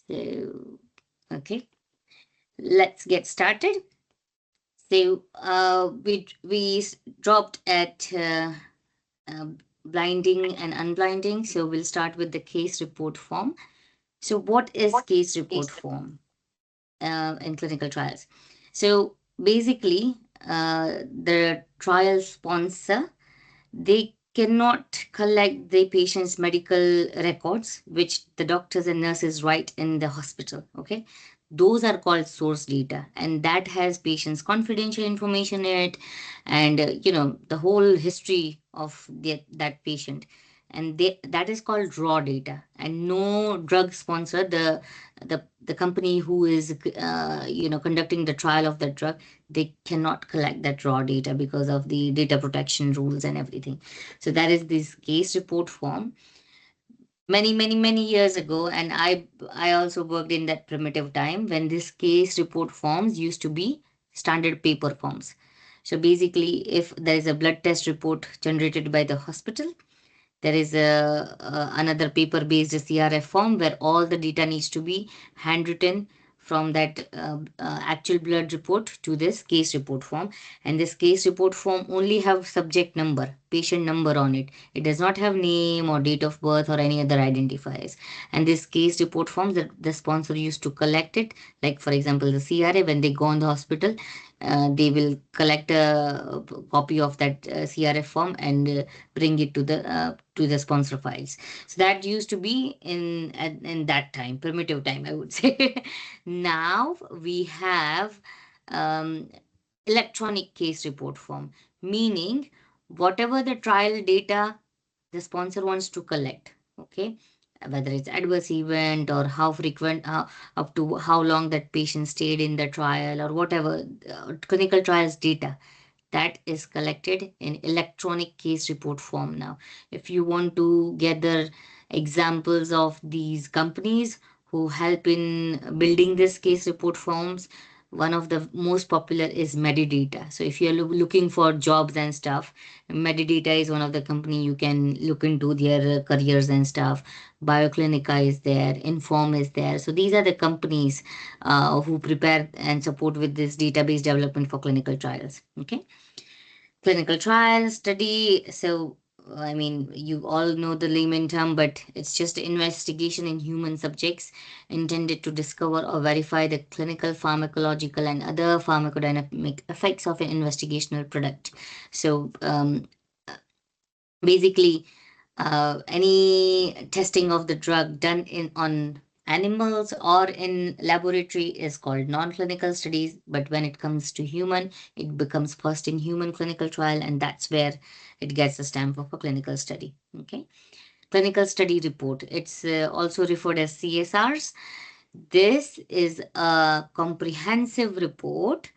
So, okay, let's get started. So, we dropped at uh, blinding and unblinding. So we'll start with the case report form. So, what is case report form in clinical trials? So, basically, the trial sponsor, they cannot collect the patient's medical records, which the doctors and nurses write in the hospital. Okay, those are called source data, and that has patient's confidential information in it, and the whole history of that patient, and that is called raw data. And no drug sponsor, the company who is conducting the trial of that drug, they cannot collect that raw data because of the data protection rules and everything. So that is this case report form. Many years ago, and I also worked in that primitive time when this case report forms used to be standard paper forms. So basically, if there is a blood test report generated by the hospital, there is another paper based CRF form where all the data needs to be handwritten from that actual blood report to this case report form. And this case report form only have subject number, patient number on it. It does not have name or date of birth or any other identifiers. And this case report form, that the sponsor used to collect it, like for example the CRA, when they go on the hospital, they will collect a copy of that CRF form and bring it to the sponsor files. So that used to be in that time, primitive time, I would say. Now we have um, electronic case report form, meaning whatever the trial data the sponsor wants to collect. Okay, whether it's adverse event or how frequent, up to how long that patient stayed in the trial or whatever, clinical trials data, that is collected in electronic case report form now. If you want to gather examples of these companies who help in building this case report forms, one of the most popular is Medidata. So if you're looking for jobs and stuff, Medidata is one of the company you can look into their careers and stuff. Bioclinica is there, Inform is there. So these are the companies who prepare and support with this database development for clinical trials. Okay, clinical trial study. So, I mean, you all know the layman term, but it's just investigation in human subjects intended to discover or verify the clinical, pharmacological, and other pharmacodynamic effects of an investigational product. So, basically, any testing of the drug done in on animals or in laboratory is called non-clinical studies, but when it comes to human, it becomes first in human clinical trial, and that's where it gets the stamp of a clinical study. Okay, clinical study report, it's also referred as CSRs. This is a comprehensive report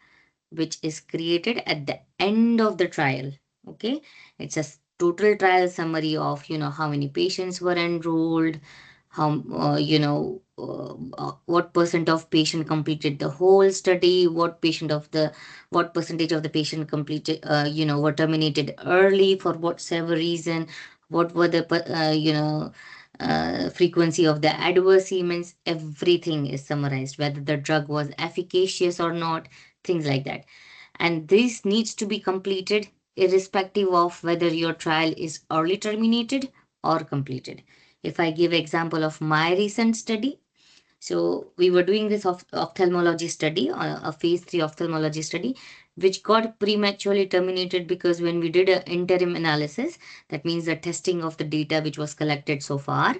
which is created at the end of the trial. Okay, it's a total trial summary of how many patients were enrolled, how what percent of patient completed the whole study, what percentage of the patient completed were terminated early for whatever reason, what were the frequency of the adverse events. Everything is summarized, whether the drug was efficacious or not, things like that. And this needs to be completed irrespective of whether your trial is early terminated or completed. If I give example of my recent study, so we were doing this ophthalmology study, a phase 3 ophthalmology study, which got prematurely terminated because when we did an interim analysis, that means the testing of the data which was collected so far,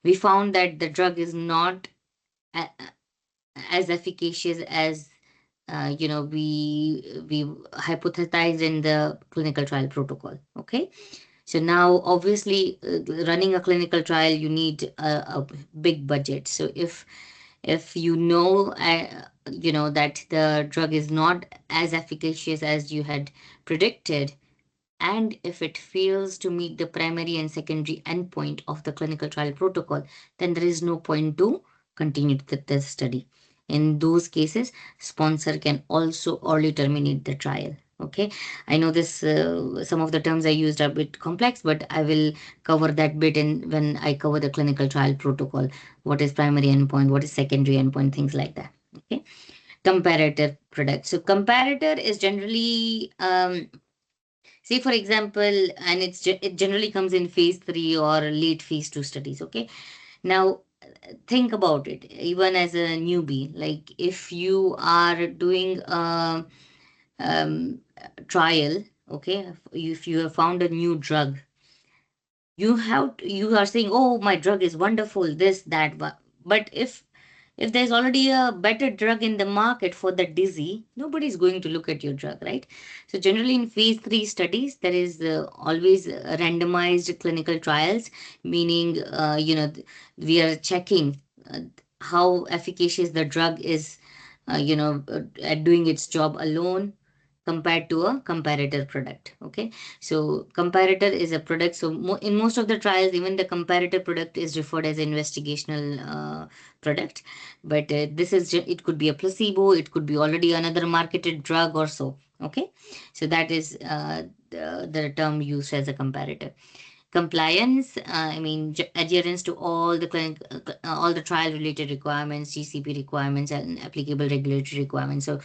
we found that the drug is not a- as efficacious as we hypothesized in the clinical trial protocol. Okay, so now obviously, running a clinical trial, you need a big budget. So if that the drug is not as efficacious as you had predicted, and if it fails to meet the primary and secondary endpoint of the clinical trial protocol, then there is no point to continue the study. In those cases, sponsor can also early terminate the trial. Okay, I know this, some of the terms I used are a bit complex, but I will cover that bit in when I cover the clinical trial protocol. What is primary endpoint? What is secondary endpoint? Things like that. Okay, comparator product. So comparator is generally, say for example, and it generally comes in phase 3 or late phase 2 studies. Okay, now think about it. Even as a newbie, like if you are doing a trial, okay, if you have found a new drug, you are saying, oh, my drug is wonderful, this that, but if there's already a better drug in the market for the disease, nobody's going to look at your drug, right? So generally in phase 3 studies, there is always randomized clinical trials, meaning we are checking how efficacious the drug is, at doing its job alone compared to a comparator product. Okay, so comparator is a product. So in most of the trials, even the comparator product is referred as investigational product. But it could be a placebo, it could be already another marketed drug or so. Okay, so that is the term used as a comparator. Compliance, I mean, adherence to all the all the trial related requirements, GCP requirements, and applicable regulatory requirements. So,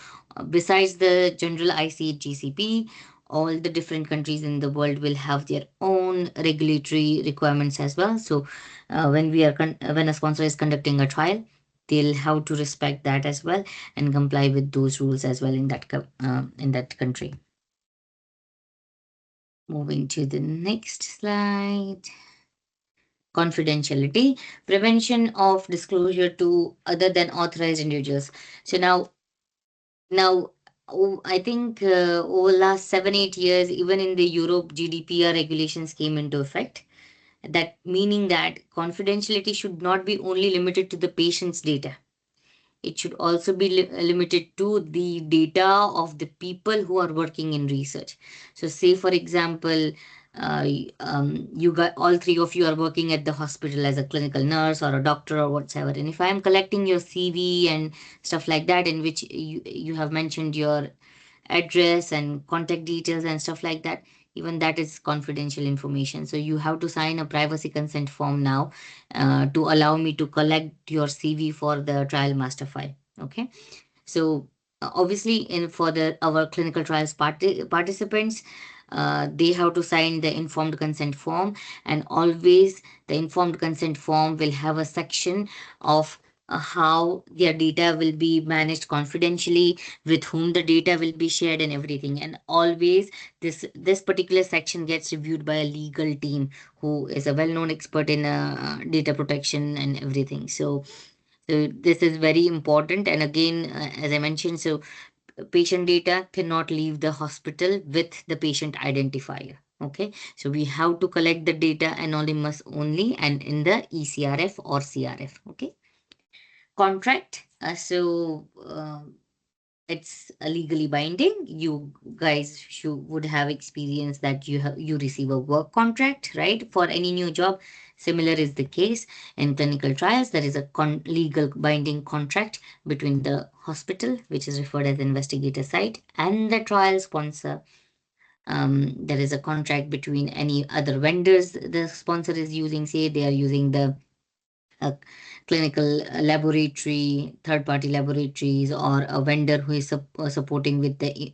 besides the general IC GCP, all the different countries in the world will have their own regulatory requirements as well. So, when a sponsor is conducting a trial, they'll have to respect that as well and comply with those rules as well in that country. Moving to the next slide. Confidentiality, prevention of disclosure to other than authorized individuals. So now, I think over last 7-8 years, even in the Europe, GDPR regulations came into effect. That meaning that confidentiality should not be only limited to the patient's data. It should also be limited to the data of the people who are working in research. So, say for example, you got all three of you are working at the hospital as a clinical nurse or a doctor or whatever. And if I am collecting your CV and stuff like that, in which you have mentioned your address and contact details and stuff like that, even that is confidential information. So you have to sign a privacy consent form now to allow me to collect your CV for the trial master file. Okay, so obviously in for the our clinical trials participants, they have to sign the informed consent form, and always the informed consent form will have a section of how their data will be managed confidentially, with whom the data will be shared and everything. And always this particular section gets reviewed by a legal team who is a well-known expert in data protection and everything. So this is very important. And again, as I mentioned, so patient data cannot leave the hospital with the patient identifier. Okay, so we have to collect the data anonymous only and in the ECRF or CRF. Okay, contract. It's legally binding. You guys would have experience that you receive a work contract, right, for any new job. Similar is the case in clinical trials. There is a legal binding contract between the hospital, which is referred as investigator site, and the trial sponsor. There is a contract between any other vendors the sponsor is using. Say they are using the a clinical laboratory, third party laboratories, or a vendor who is supporting with the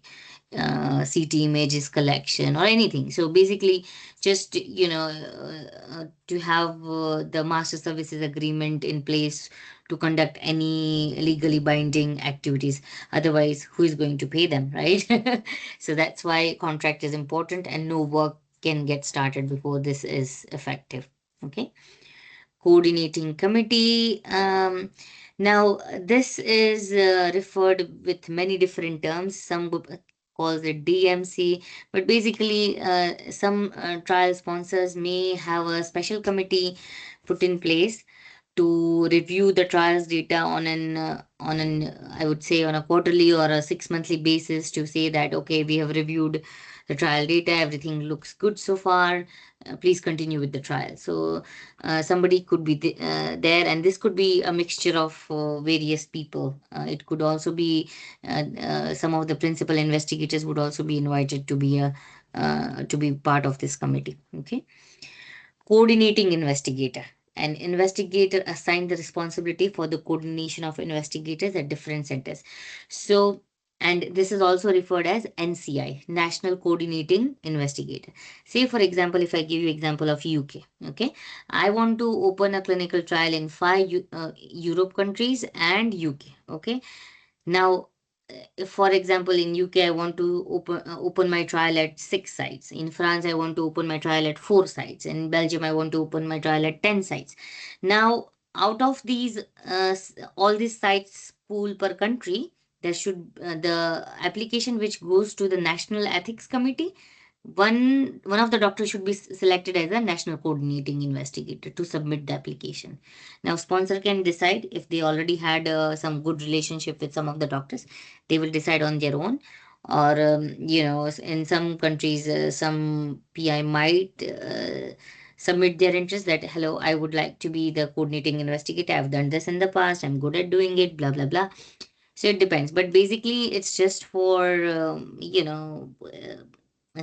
CT images collection or anything. So basically, just to have the master services agreement in place to conduct any legally binding activities. Otherwise, who is going to pay them, right? So that's why contract is important, and no work can get started before this is effective. Okay, coordinating committee. Now, this is referred with many different terms. Some calls it DMC, but basically, some trial sponsors may have a special committee put in place to review the trials data on an I would say on a quarterly or a 6 monthly basis, to say that okay, we have reviewed the trial data, everything looks good so far. Please continue with the trial. So somebody could be there, and this could be a mixture of various people. It could also be some of the principal investigators would also be invited to be part of this committee. Okay. Coordinating investigator. An investigator assigned the responsibility for the coordination of investigators at different centers. So, and this is also referred as NCI, National Coordinating Investigator. Say, for example, if I give you example of UK, okay, I want to open a clinical trial in five Europe countries and UK, okay. Now, if, for example, in UK, I want to open my trial at 6 sites. In France, I want to open my trial at 4 sites. In Belgium, I want to open my trial at 10 sites. Now, out of these, all these sites pool per country, there should the application which goes to the National Ethics Committee. One of the doctors should be selected as a national coordinating investigator to submit the application. Now, sponsor can decide if they already had some good relationship with some of the doctors, they will decide on their own. Or in some countries, some PI might submit their interest that, hello, I would like to be the coordinating investigator. I've done this in the past. I'm good at doing it. Blah blah blah. So it depends, but basically it's just for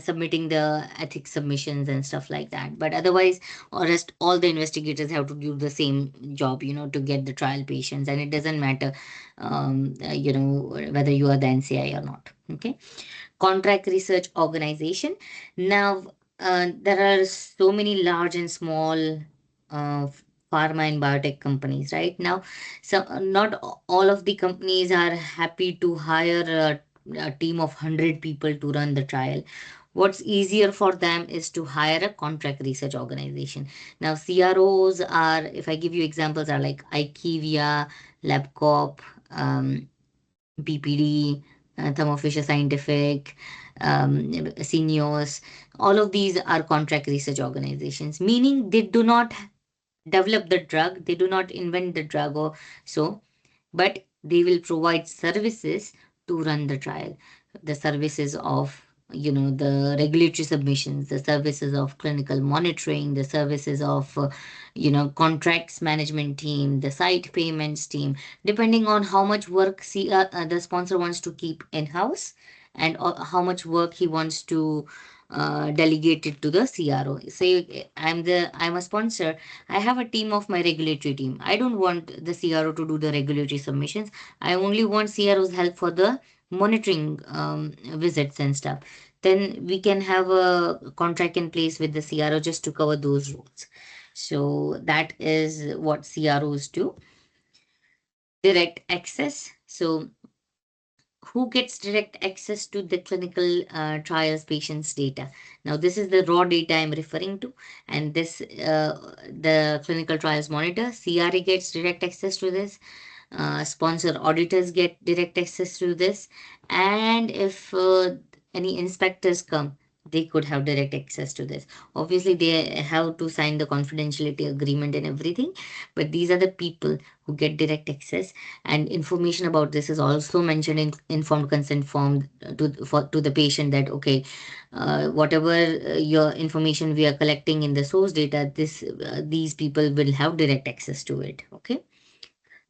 submitting the ethics submissions and stuff like that. But otherwise, or rest all the investigators have to do the same job, to get the trial patients, and it doesn't matter, whether you are the NCI or not. Okay. Contract research organization. Now, there are so many large and small uh, pharma and biotech companies right now. So not all of the companies are happy to hire a team of 100 people to run the trial. What's easier for them is to hire a contract research organization. Now, CROs are, if I give you examples, are like IQVIA, LabCorp, PPD, Thermo Fisher Scientific, Syneos. All of these are contract research organizations, meaning they do not develop the drug, they do not invent the drug or so, but they will provide services to run the trial. The services of the regulatory submissions, the services of clinical monitoring, the services of contracts management team, the site payments team, depending on how much work the sponsor wants to keep in house, and how much work he wants to delegate it to the CRO. Say I'm a sponsor, I have a team of my regulatory team. I don't want the CRO to do the regulatory submissions. I only want CRO's help for the monitoring visits and stuff. Then we can have a contract in place with the CRO just to cover those roles. So that is what CROs do. Direct access. So who gets direct access to the clinical trials patients data? Now this is the raw data I'm referring to, and this the clinical trials monitor, CRA, gets direct access to this. Sponsor auditors get direct access to this, and if any inspectors come, they could have direct access to this. Obviously they have to sign the confidentiality agreement and everything, but these are the people who get direct access. And information about this is also mentioned in informed consent form to the patient, that okay, whatever your information we are collecting in the source data, these people will have direct access to it. Okay.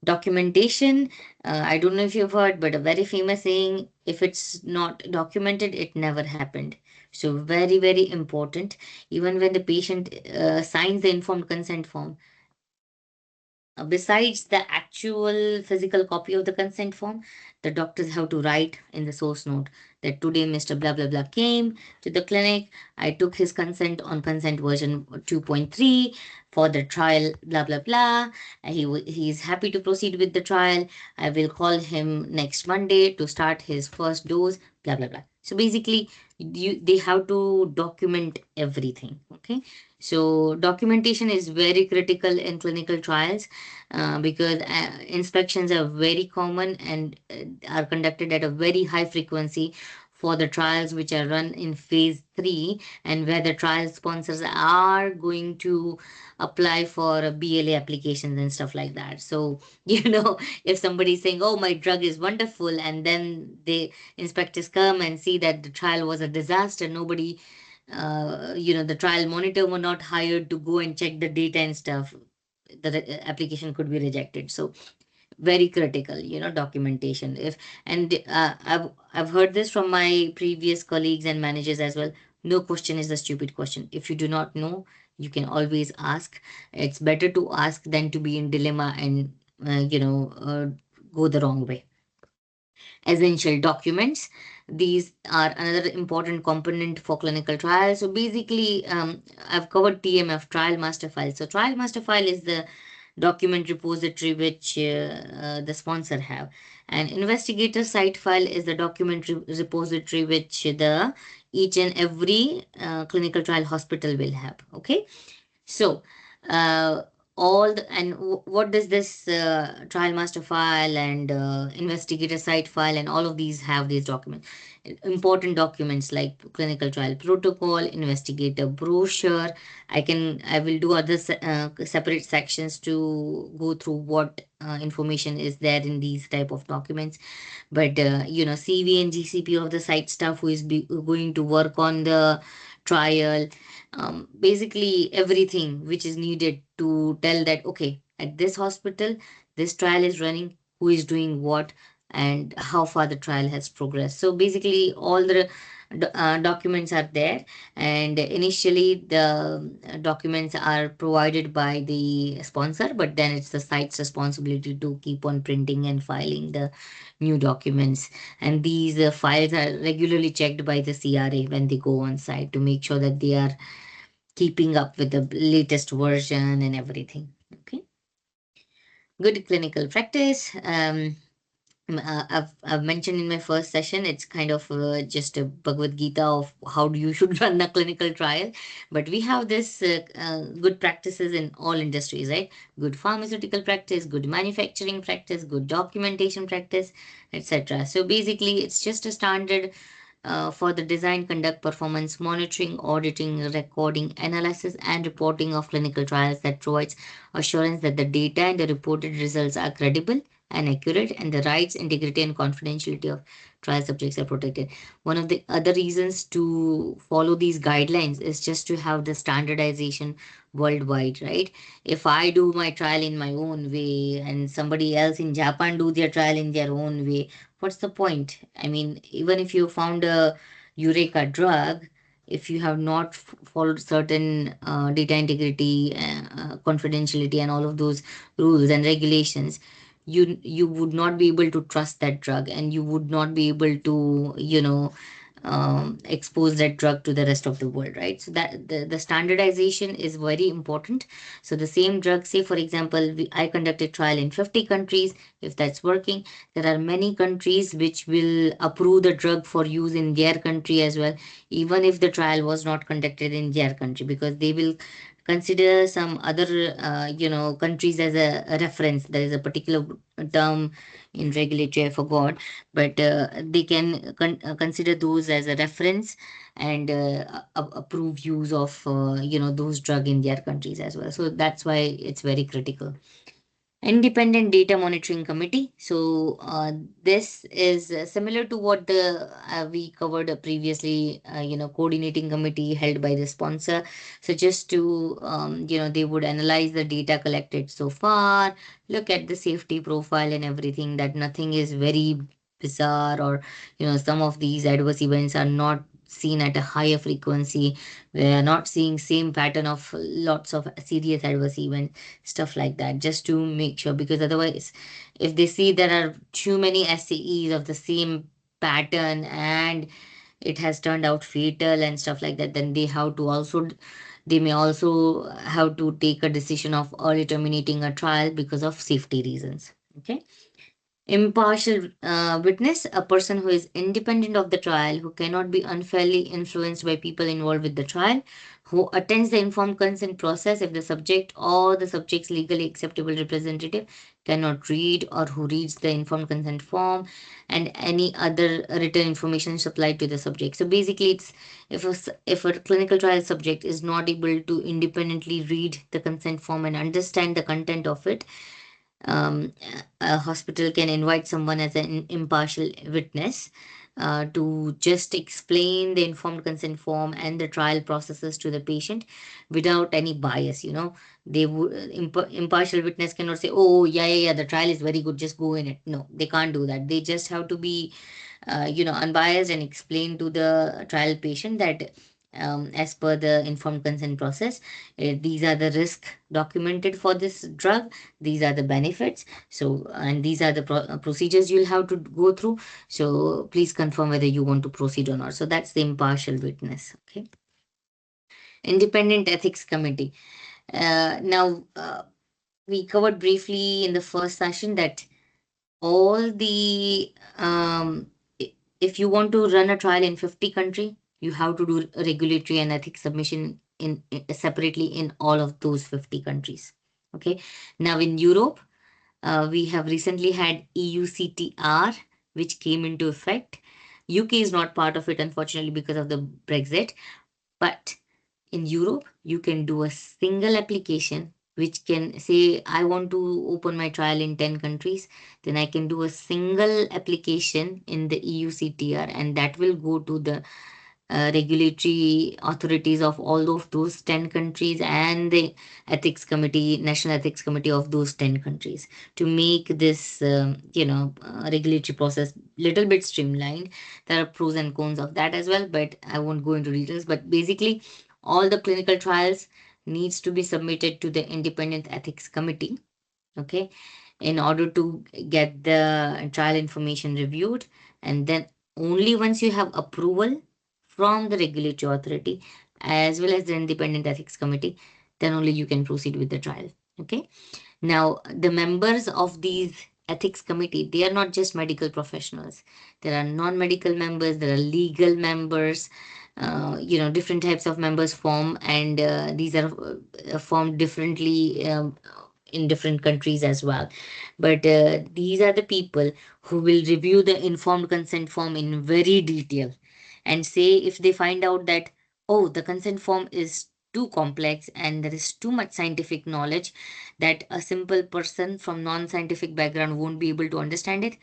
Documentation. I don't know if you've heard, but a very famous saying, if it's not documented, it never happened. So very, very important. Even when the patient signs the informed consent form, besides the actual physical copy of the consent form, the doctors have to write in the source note that today Mr. Blah blah blah came to the clinic. I took his consent on consent version 2.3 for the trial. Blah blah blah. He is happy to proceed with the trial. I will call him next Monday to start his first dose. Blah blah blah. So basically, they have to document everything. Okay. So documentation is very critical in clinical trials because inspections are very common and are conducted at a very high frequency for the trials which are run in phase 3, and where the trial sponsors are going to apply for a BLA applications and stuff like that. So, if somebody's saying, oh, my drug is wonderful, and then the inspectors come and see that the trial was a disaster, nobody, the trial monitor were not hired to go and check the data and stuff, the application could be rejected. So very critical, documentation. If and I've heard this from my previous colleagues and managers as well. No question is a stupid question. If you do not know, you can always ask. It's better to ask than to be in dilemma and go the wrong way. Essential documents. These are another important component for clinical trials. So basically, I've covered TMF, trial master file. So trial master file is the document repository which the sponsor have, and investigator site file is the document repository which the each and every clinical trial hospital will have. Okay, so, uh, what does this trial master file and investigator site file and all of these have these documents? Important documents like clinical trial protocol, investigator brochure. I will do other separate sections to go through what information is there in these type of documents. But CV and GCP of the site staff who is going to work on the trial, basically everything which is needed to tell that, okay, at this hospital this trial is running, who is doing what, and how far the trial has progressed. So basically all the documents are there, and initially the documents are provided by the sponsor, but then it's the site's responsibility to keep on printing and filing the new documents. And these files are regularly checked by the CRA when they go on site to make sure that they are keeping up with the latest version and everything. Okay, good clinical practice. I've mentioned in my first session, it's kind of just a Bhagavad Gita of how you should run a clinical trial. But we have this good practices in all industries, right? Good pharmaceutical practice, good manufacturing practice, good documentation practice, etc. So basically, it's just a standard for the design, conduct, performance monitoring, auditing, recording, analysis, and reporting of clinical trials that provides assurance that the data and the reported results are credible and accurate, and the rights, integrity, and confidentiality of trial subjects are protected. One of the other reasons to follow these guidelines is just to have the standardization worldwide, right? If I do my trial in my own way and somebody else in Japan do their trial in their own way, what's the point? I mean, even if you found a Eureka drug, if you have not followed certain data integrity, confidentiality, and all of those rules and regulations, you would not be able to trust that drug, and you would not be able to expose that drug to the rest of the world, right? So that the standardization is very important. So the same drug, say for example, I conducted trial in 50 countries. If that's working, there are many countries which will approve the drug for use in their country as well, even if the trial was not conducted in their country, because they will consider some other countries as a reference. There is a particular term in regulatory, I forgot, but they can consider those as a reference, and approve use of those drug in their countries as well. So that's why it's very critical. Independent Data Monitoring Committee. So this is similar to what the we covered previously. Coordinating committee held by the sponsor. So just to they would analyze the data collected so far, look at the safety profile and everything. That nothing is very bizarre, or some of these adverse events are not seen at a higher frequency. We are not seeing same pattern of lots of serious adverse events, stuff like that, just to make sure. Because otherwise, if they see there are too many SAEs of the same pattern and it has turned out fatal and stuff like that, then they may also have to take a decision of early terminating a trial because of safety reasons. Okay, Impartial witness, a person who is independent of the trial, who cannot be unfairly influenced by people involved with the trial, who attends the informed consent process if the subject or the subject's legally acceptable representative cannot read, or who reads the informed consent form and any other written information supplied to the subject. So basically, it's if a clinical trial subject is not able to independently read the consent form and understand the content of it, a hospital can invite someone as an impartial witness to just explain the informed consent form and the trial processes to the patient without any bias. They would impartial witness cannot say, "Oh, yeah, yeah, yeah, the trial is very good, just go in it." No, they can't do that. They just have to be unbiased and explain to the trial patient that as per the informed consent process, these are the risks documented for this drug, these are the benefits, so and these are the procedures you'll have to go through. So please confirm whether you want to proceed or not. So that's the impartial witness. Okay. Independent ethics committee. Now, we covered briefly in the first session that all the if you want to run a trial in 50 country, you have to do a regulatory and ethics submission separately in all of those 50 countries. Okay. Now in Europe, we have recently had EUCTR, which came into effect. UK is not part of it, unfortunately, because of the Brexit. But in Europe, you can do a single application which can say, I want to open my trial in 10 countries. Then I can do a single application in the EUCTR, and that will go to the regulatory authorities of all of those 10 countries and the national ethics committee of those 10 countries, to make this regulatory process little bit streamlined. There are pros and cons of that as well, but I won't go into details. But basically, all the clinical trials needs to be submitted to the independent ethics committee, okay, in order to get the trial information reviewed. And then only once you have approval from the regulatory authority as well as the independent ethics committee, then only you can proceed with the trial. Okay. Now, the members of these ethics committee, they are not just medical professionals. There are non-medical members, there are legal members, different types of members form, and these are formed differently in different countries as well. But these are the people who will review the informed consent form in very detail and say if they find out that, oh, the consent form is too complex and there is too much scientific knowledge that a simple person from non-scientific background won't be able to understand it,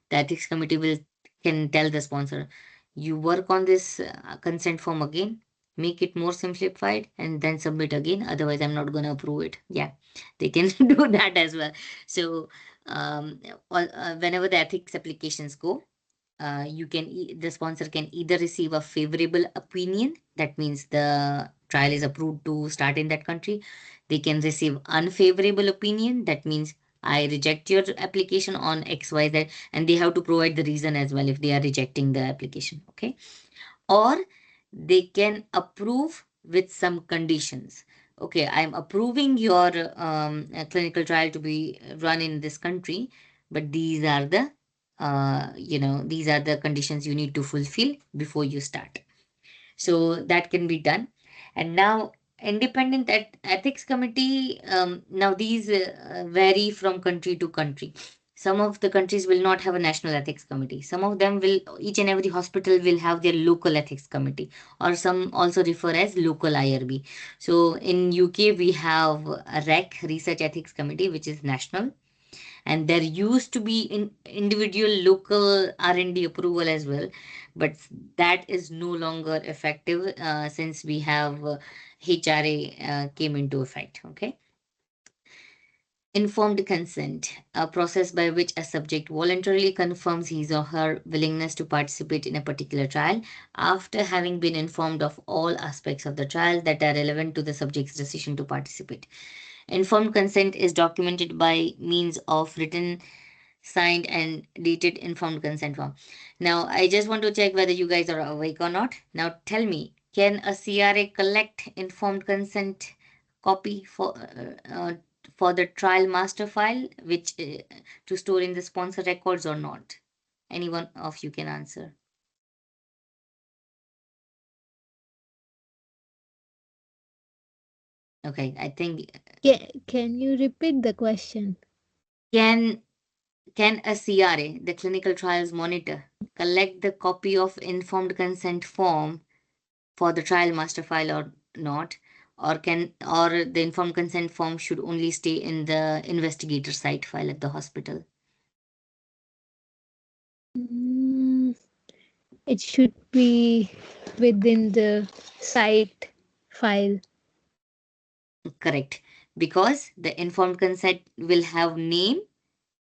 the ethics committee will can tell the sponsor, you work on this consent form again, make it more simplified, and then submit again. Otherwise, I'm not going to approve it. Yeah, they can do that as well. So, whenever the ethics applications go, the sponsor can either receive a favorable opinion, that means the trial is approved to start in that country. They can receive unfavorable opinion, that means I reject your application on XYZ, and they have to provide the reason as well if they are rejecting the application. Okay. Or they can approve with some conditions. Okay, I'm approving your clinical trial to be run in this country, but these are the conditions you need to fulfill before you start. So that can be done. And now, independent ethics committee, now these vary from country to country. Some of the countries will not have a national ethics committee. Some of them will, each and every hospital will have their local ethics committee, or some also refer as local IRB. So in UK, we have a Research Ethics Committee, which is national, and there used to be in individual local R&D approval as well, but that is no longer effective since we have HRA came into effect. Okay. Informed consent, a process by which a subject voluntarily confirms his or her willingness to participate in a particular trial after having been informed of all aspects of the trial that are relevant to the subject's decision to participate. Informed consent is documented by means of written, signed, and dated informed consent form. Now, I just want to check whether you guys are awake or not. Now, tell me, can a CRA collect informed consent copy for the trial master file, which to store in the sponsor records or not? Any one of you can answer. Okay, I think Can you repeat the question? can can a CRA, the clinical trials monitor, collect the copy of informed consent form for the trial master file or not? Or the informed consent form should only stay in the investigator site file at the hospital? Mm, it should be within the site file. Correct. Because the informed consent will have name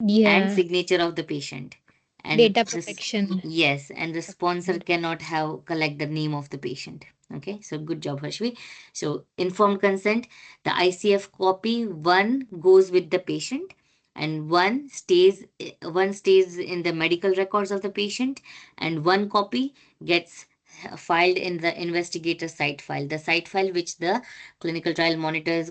and Yeah, signature of the patient. And data this, protection. yes, and the sponsor cannot have collect the name of the patient. Okay, so good job, Harshvi. So informed consent, the ICF copy, one goes with the patient and one stays in the medical records of the patient, and one copy gets filed in the investigator site file, the site file which the clinical trial monitors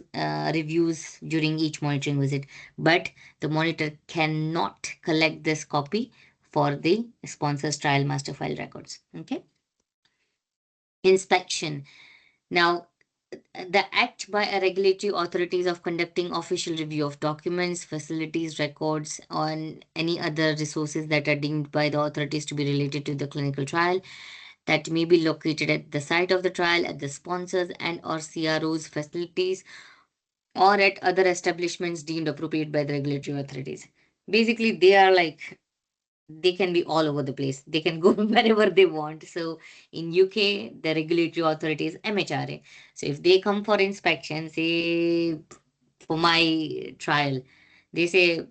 reviews during each monitoring visit. But the monitor cannot collect this copy for the sponsor's trial master file records. Okay. Inspection. Now, the act by a regulatory authorities of conducting official review of documents, facilities, records, on any other resources that are deemed by the authorities to be related to the clinical trial that may be located at the site of the trial, at the sponsors and or CRO's facilities, or at other establishments deemed appropriate by the regulatory authorities. Basically, they are like they can be all over the place. They can go wherever they want. So in UK, the regulatory authority is MHRA. So if they come for inspection, say for my trial, they say,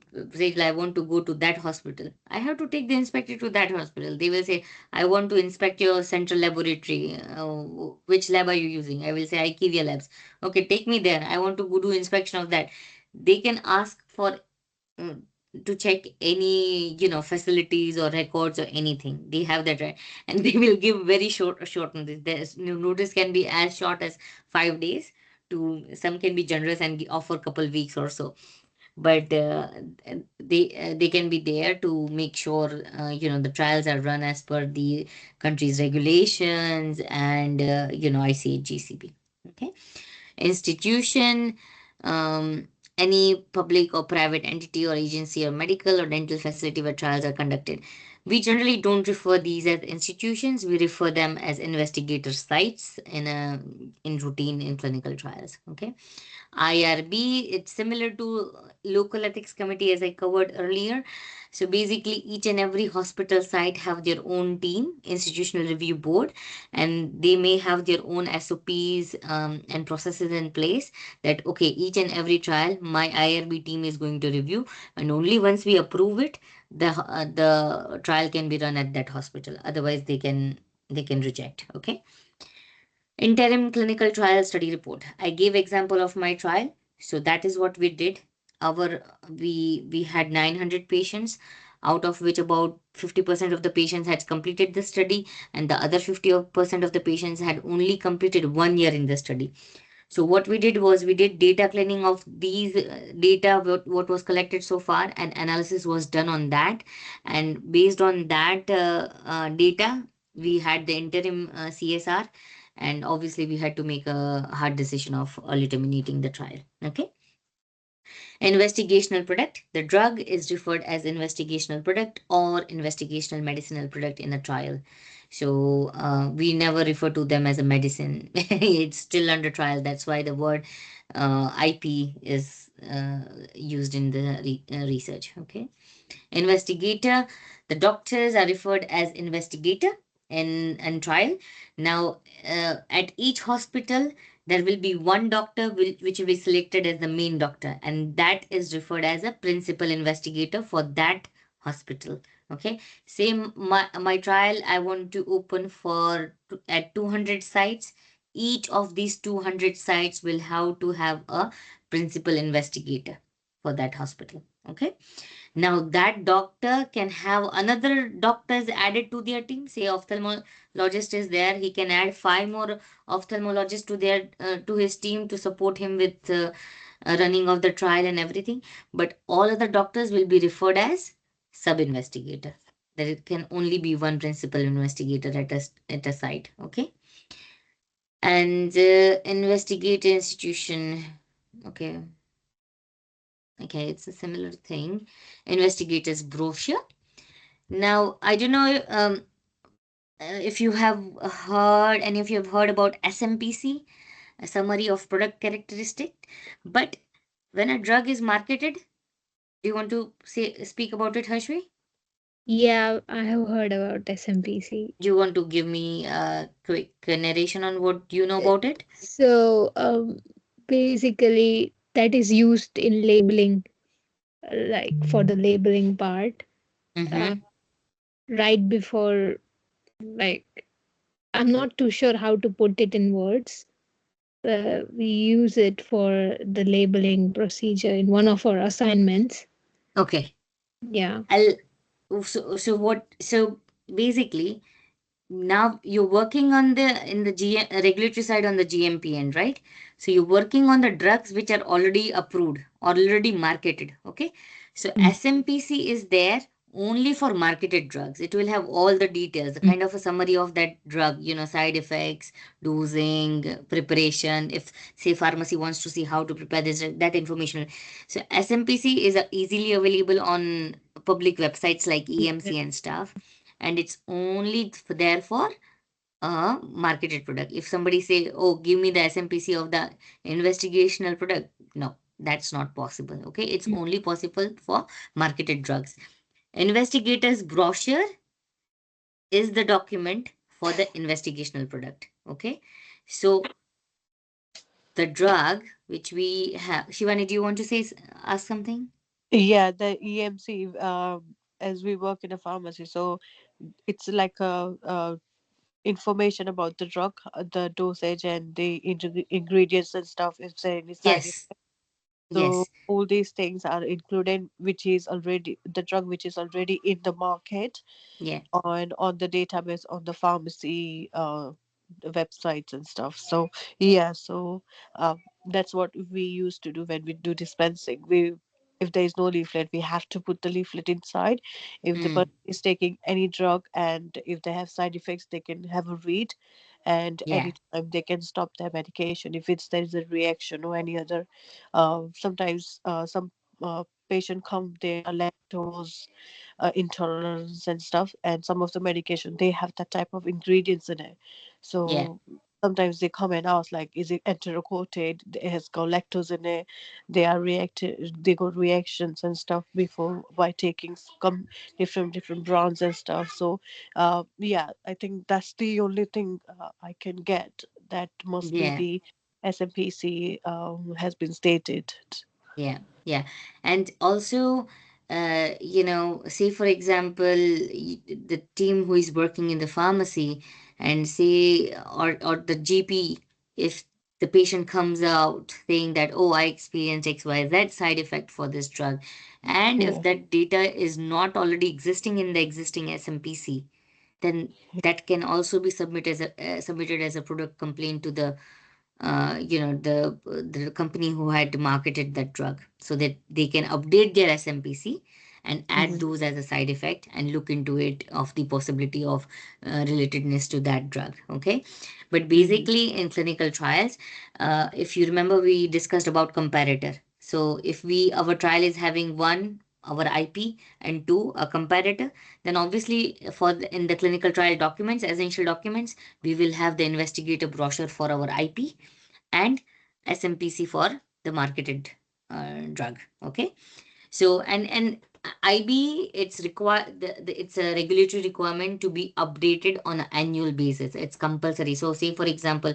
I want to go to that hospital. I have to take the inspector to that hospital. They will say, I want to inspect your central laboratory. Which lab are you using? I will say, IQVIA labs. Okay, take me there. I want to go do inspection of that. They can ask for mm, to check any facilities or records or anything. They have that right, and they will give very short notice. There's notice can be as short as 5 days, to some can be generous and offer couple weeks or so. But they can be there to make sure the trials are run as per the country's regulations and ICH GCP. Okay. Institution, any public or private entity or agency or medical or dental facility where trials are conducted. We generally don't refer these as institutions. We refer them as investigator sites in routine in clinical trials. Okay. IRB, it's similar to local ethics committee as I covered earlier. So basically, each and every hospital site have their own team, institutional review board, and they may have their own SOPs and processes in place that, okay, each and every trial, my IRB team is going to review, and only once we approve it, the trial can be run at that hospital. Otherwise, they can reject. Okay. Interim clinical trial study report. I gave example of my trial. So that is what we did. We had 900 patients, out of which about 50% of the patients had completed the study, and the other 50% of the patients had only completed 1 year in the study. So what we did was we did data cleaning of these data, what was collected so far, and analysis was done on that. And based on that data, we had the interim CSR, and obviously we had to make a hard decision of early terminating the trial. Okay. Investigational product. The drug is referred as investigational product or investigational medicinal product in a trial. So we never refer to them as a medicine. It's still under trial. That's why the word IP is used in the research. Okay. Investigator, the doctors are referred as investigator in trial. Now, at each hospital, there will be one doctor which will be selected as the main doctor, and that is referred as a principal investigator for that hospital. Okay. Same, my trial, I want to open at 200 sites. Each of these 200 sites will have to have a principal investigator for that hospital. Okay. Now that doctor can have another doctors added to their team. Say ophthalmologist is there, he can add five more ophthalmologists to his team to support him with running of the trial and everything. But all other doctors will be referred as sub-investigator. There can only be one principal investigator at a site. Okay. And investigator institution. Okay. Okay, it's a similar thing. Investigators brochure. Now, I don't know if you have heard, any of you have heard about SMPC, a summary of product characteristic. But when a drug is marketed, do you want to speak about it, Harshvi? Yeah, I have heard about SMPC. Do you want to give me a quick narration on what you know Uh, about it? So, basically, that is used in labeling, like for the labeling part, uh, Mm-hmm. right before, like, I'm not too sure how to put it in words. We use it for the labeling procedure in one of our assignments. Okay. Yeah. I'll so basically now you're working on the in the regulatory side on the GMP end, right? So you're working on the drugs which are already approved, already marketed. Okay. So Mm. SMPC is there only for marketed drugs. It will have all the details, the Mm. kind of a summary of that drug, side effects, dosing, preparation. If say pharmacy wants to see how to prepare this, that information. So SMPC is easily available on public websites like EMC and stuff, and it's only there for a marketed product. If somebody say, oh, give me the SMPC of the investigational product, no, that's not possible. Okay, it's Mm. only possible for marketed drugs. Investigators brochure is the document for the investigational product. Okay, so the drug which we have, Shivani, do you want to say ask something? Yeah, the EMC, as we work in a pharmacy, so it's like a information about the drug, the dosage, and the ingredients and stuff. If there any side Yes, effect, so yes, all these things are included, which is already the drug which is already in the market yeah, on the database on the pharmacy websites and stuff. So yeah, so that's what we used to do when we do dispensing. We, if there is no leaflet, we have to put the leaflet inside. If the person mm, is taking any drug and if they have side effects, they can have a read, and yeah, anytime they can stop their medication if it's there is a reaction or any other. Sometimes some patient come, they are lactose intolerance and stuff, and some of the medication they have that type of ingredients in it. yeah, So sometimes they come and ask like, is it enterocoated, it has got lactose in it, they are reacted, they got reactions and stuff before by taking some different brands and stuff. So yeah, I think that's the only thing I can get, that must be yeah. the SMPC has been stated. Yeah, yeah. And also, say for example, the team who is working in the pharmacy and say, or the GP, if the patient comes out saying that, oh, I experienced XYZ side effect for this drug, and if Yeah. that data is not already existing in the existing SMPC, then that can also be submitted as a product complaint to the company who had marketed that drug, so that they can update their SMPC and add Mhm. those as a side effect and look into it of the possibility of relatedness to that drug. Okay, but Mhm. basically in clinical trials, if you remember, we discussed about comparator. So if our trial is having one, our IP, and two, a comparator, then obviously in the clinical trial documents, essential documents, we will have the investigator brochure for our IP and SMPC for the marketed drug. Okay, so and IB, it's required. It's a regulatory requirement to be updated on an annual basis. It's compulsory. So, say for example,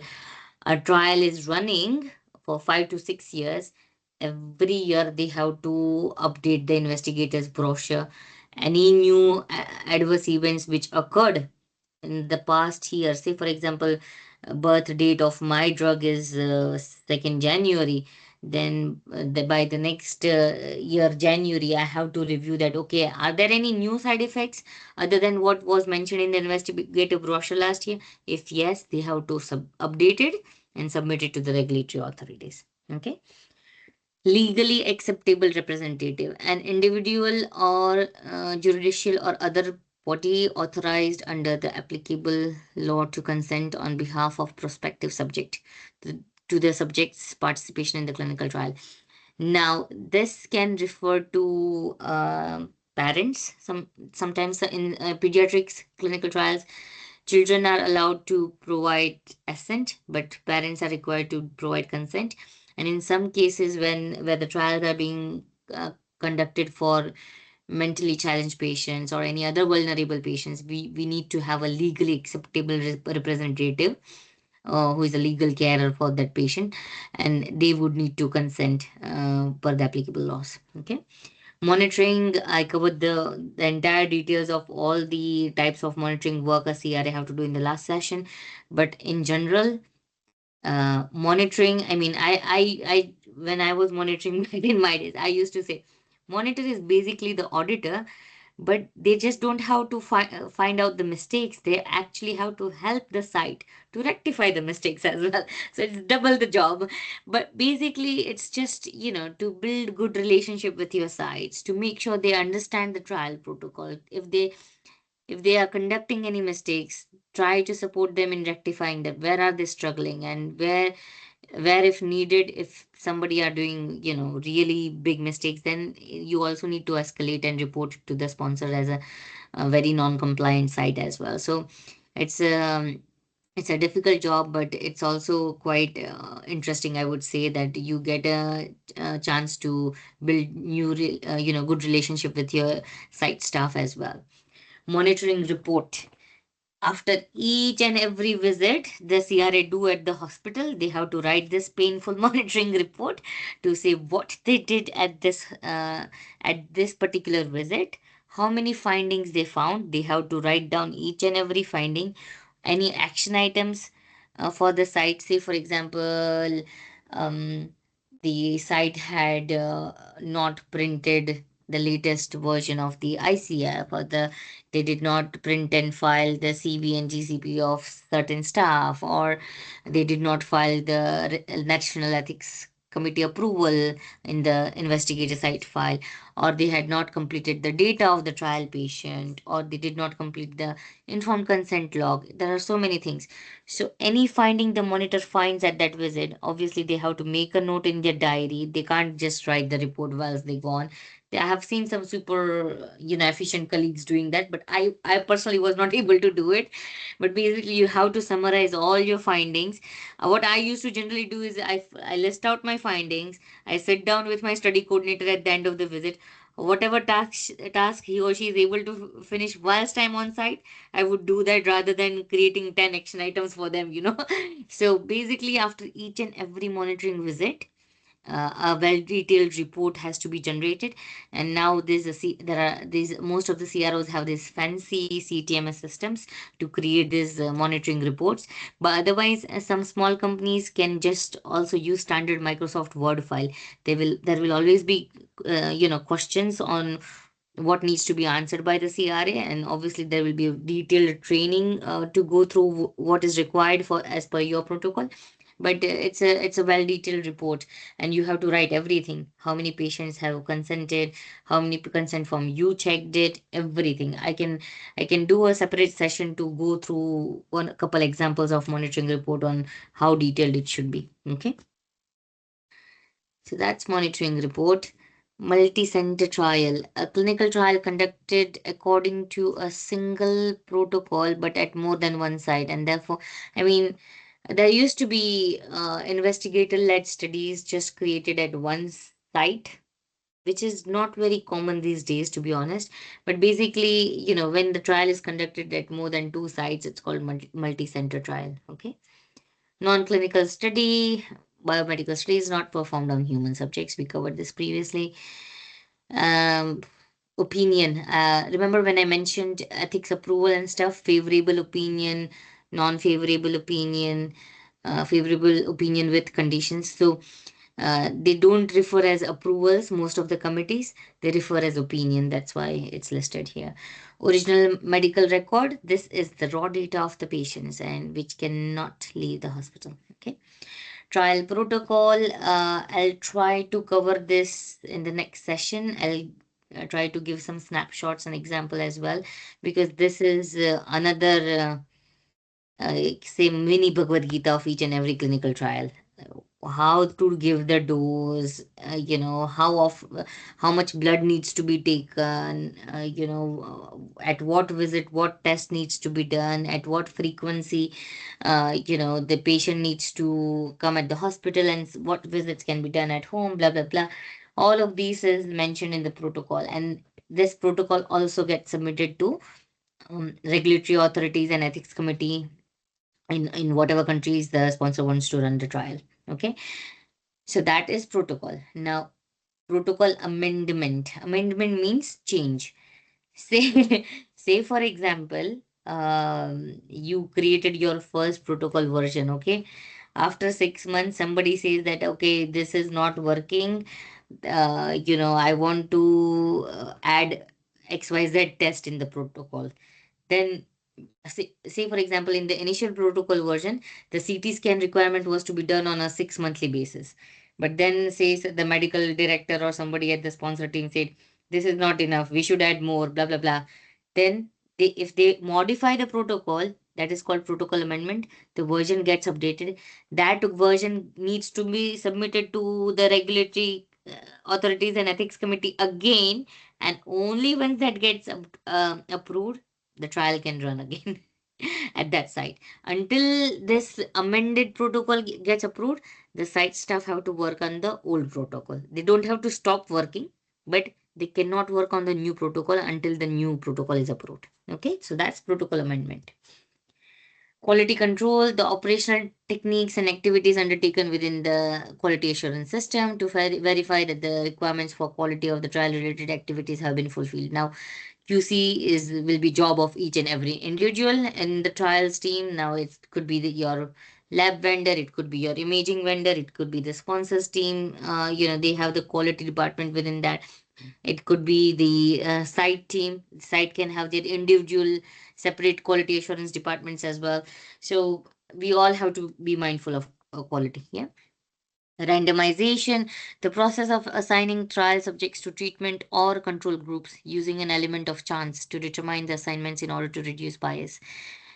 a trial is running for 5 to 6 years. Every year they have to update the investigators brochure. Any new adverse events which occurred in the past year, say for example, birth date of my drug is 2nd January, then by the next year January I have to review that. Okay, are there any new side effects other than what was mentioned in the investigative brochure last year? If yes, they have to update it and submit it to the regulatory authorities. Okay, Legally acceptable representative, an individual or judicial or other body authorized under the applicable law to consent on behalf of prospective subject to, to the subject's participation in the clinical trial. Now, this can refer to parents. Sometimes in pediatrics clinical trials, children are allowed to provide assent, but parents are required to provide consent. And in some cases, when where the trials are being conducted for mentally challenged patients or any other vulnerable patients, we need to have a legally acceptable representative who is a legal carer for that patient, and they would need to consent per the applicable laws. Okay. Monitoring, I covered the entire details of all the types of monitoring work a CRA have to do in the last session. But in general, monitoring, I mean, when I was monitoring back in my days, I used to say, monitor is basically the auditor, but they just don't have to find out the mistakes. They actually have to help the site to rectify the mistakes as well. So it's double the job. But basically, it's just, to build good relationship with your sites, to make sure they understand the trial protocol. If they are conducting any mistakes, try to support them in rectifying that. Where are they struggling, and where if needed, if somebody are doing really big mistakes, then you also need to escalate and report it to the sponsor as a very non-compliant site as well. So it's it's a difficult job, but it's also quite interesting. I would say that you get a chance to build good relationship with your site staff as well. Monitoring report, after each and every visit the CRA do at the hospital, they have to write this painful monitoring report to say what they did at this particular visit, how many findings they found. They have to write down each and every finding, any action items for the site. Say, for example, um, the site had not printed the latest version of the ICF, or they did not print and file the CV and GCP of certain staff, or they did not file the National Ethics Committee approval in the investigator site file, or they had not completed the data of the trial patient, or they did not complete the informed consent log. There are so many things. So, any finding the monitor finds at that visit, obviously they have to make a note in their diary. They can't just write the report whilst they go on. I have seen some super, efficient colleagues doing that, but I personally was not able to do it. But basically, you have to summarize all your findings. What I used to generally do is I list out my findings. I sit down with my study coordinator at the end of the visit. Whatever task he or she is able to finish whilst I'm on site, I would do that rather than creating 10 action items for them. So basically, after each and every monitoring visit, a well detailed report has to be generated. And now there are these, most of the CROs have these fancy CTMS systems to create these monitoring reports. But otherwise, some small companies can just also use standard Microsoft Word file. There will always be questions on what needs to be answered by the CRA, and obviously there will be a detailed training to go through what is required for as per your protocol. But it's a well detailed report, and you have to write everything: how many patients have consented, how many consent form you checked it, everything. I can do a separate session to go through one couple examples of monitoring report on how detailed it should be. Okay, so that's monitoring report. Multi-center trial, a clinical trial conducted according to a single protocol but at more than one site. And therefore, I mean, there used to be investigator-led studies just created at one site, which is not very common these days, to be honest. But basically, when the trial is conducted at more than two sites, it's called multi-center trial. Okay. Non-clinical study, biomedical study is not performed on human subjects. We covered this previously. Um, Opinion. Remember when I mentioned ethics approval and stuff? Favorable opinion, non-favorable opinion, favorable opinion with conditions. So they don't refer as approvals, most of the committees. They refer as opinion. That's why it's listed here. Original medical record. This is the raw data of the patients and which cannot leave the hospital. Okay. Trial protocol, I'll try to cover this in the next session. I'll try to give some snapshots and example as well, because this is another say mini Bhagavad Gita of each and every clinical trial. How to give the dose, how much blood needs to be taken, at what visit, what test needs to be done, at what frequency, the patient needs to come at the hospital, and what visits can be done at home, blah, blah, blah. All of these is mentioned in the protocol, and this protocol also gets submitted to regulatory authorities and ethics committee in whatever countries the sponsor wants to run the trial. Okay, so that is protocol. Now, protocol amendment. Amendment means change. Say, say for example, you created your first protocol version. Okay, after 6 months, somebody says that okay, this is not working. I want to add XYZ test in the protocol. Then say for example, in the initial protocol version, the CT scan requirement was to be done on a 6 monthly basis. But then says the medical director or somebody at the sponsor team said, this is not enough, we should add more, blah, blah, blah. Then if they modify the protocol, that is called protocol amendment, the version gets updated. That version needs to be submitted to the regulatory authorities and ethics committee again. And only once that gets approved, the trial can run again at that site. Until this amended protocol gets approved, the site staff have to work on the old protocol. They don't have to stop working, but they cannot work on the new protocol until the new protocol is approved. Okay, so that's protocol amendment. Quality control, the operational techniques and activities undertaken within the quality assurance system to verify that the requirements for quality of the trial related activities have been fulfilled. Now, QC will be job of each and every individual in the trials team. Now it could be your lab vendor, it could be your imaging vendor, it could be the sponsors team. They have the quality department within that. It could be the site team. Site can have their individual separate quality assurance departments as well. So we all have to be mindful of quality. Yeah. Randomization, the process of assigning trial subjects to treatment or control groups using an element of chance to determine the assignments in order to reduce bias.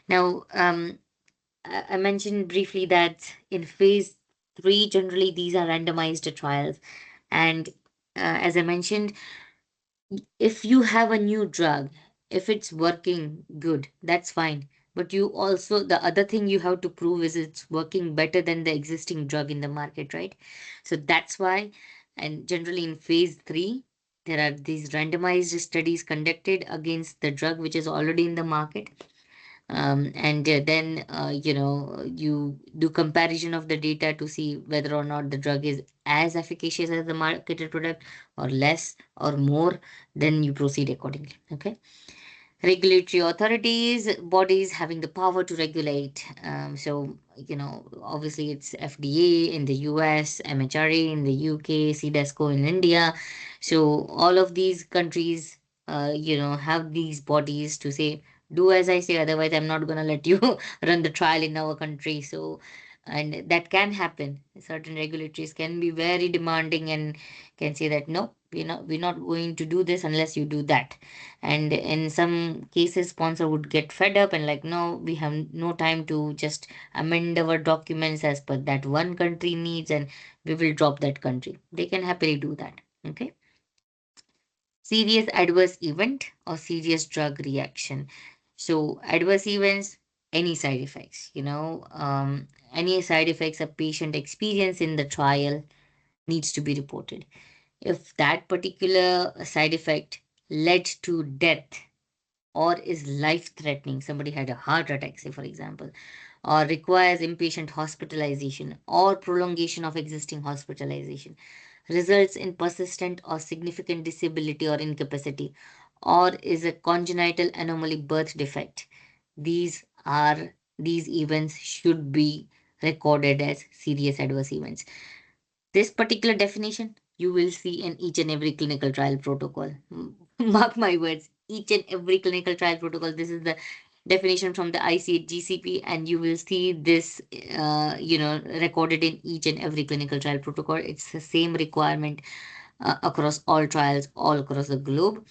Now, I mentioned briefly that in phase 3, generally these are randomized trials. And as I mentioned, if you have a new drug, if it's working good, that's fine. But you also, the other thing you have to prove is it's working better than the existing drug in the market, right? So that's why, and generally in phase 3, there are these randomized studies conducted against the drug which is already in the market. And then you do comparison of the data to see whether or not the drug is as efficacious as the marketed product, or less or more. Then you proceed accordingly. Okay. Regulatory authorities, bodies having the power to regulate. So obviously it's FDA in the US, MHRA in the UK, CDESCO in India. So all of these countries have these bodies to say, do as I say, otherwise I'm not going to let you run the trial in our country. So, and that can happen. Certain regulatories can be very demanding and can say that no, we're not going to do this unless you do that. And in some cases, sponsor would get fed up and like, no, we have no time to just amend our documents as per that one country needs, and we will drop that country. They can happily do that. Okay. Serious adverse event or serious drug reaction. So adverse events, any side effects, any side effects a patient experience in the trial needs to be reported. If that particular side effect led to death or is life threatening, somebody had a heart attack, say, for example, or requires inpatient hospitalization or prolongation of existing hospitalization, results in persistent or significant disability or incapacity, or is a congenital anomaly birth defect, these events should be recorded as serious adverse events. This particular definition you will see in each and every clinical trial protocol. Mark my words, each and every clinical trial protocol, this is the definition from the ICH GCP, and you will see this, recorded in each and every clinical trial protocol. It's the same requirement across all trials all across the globe.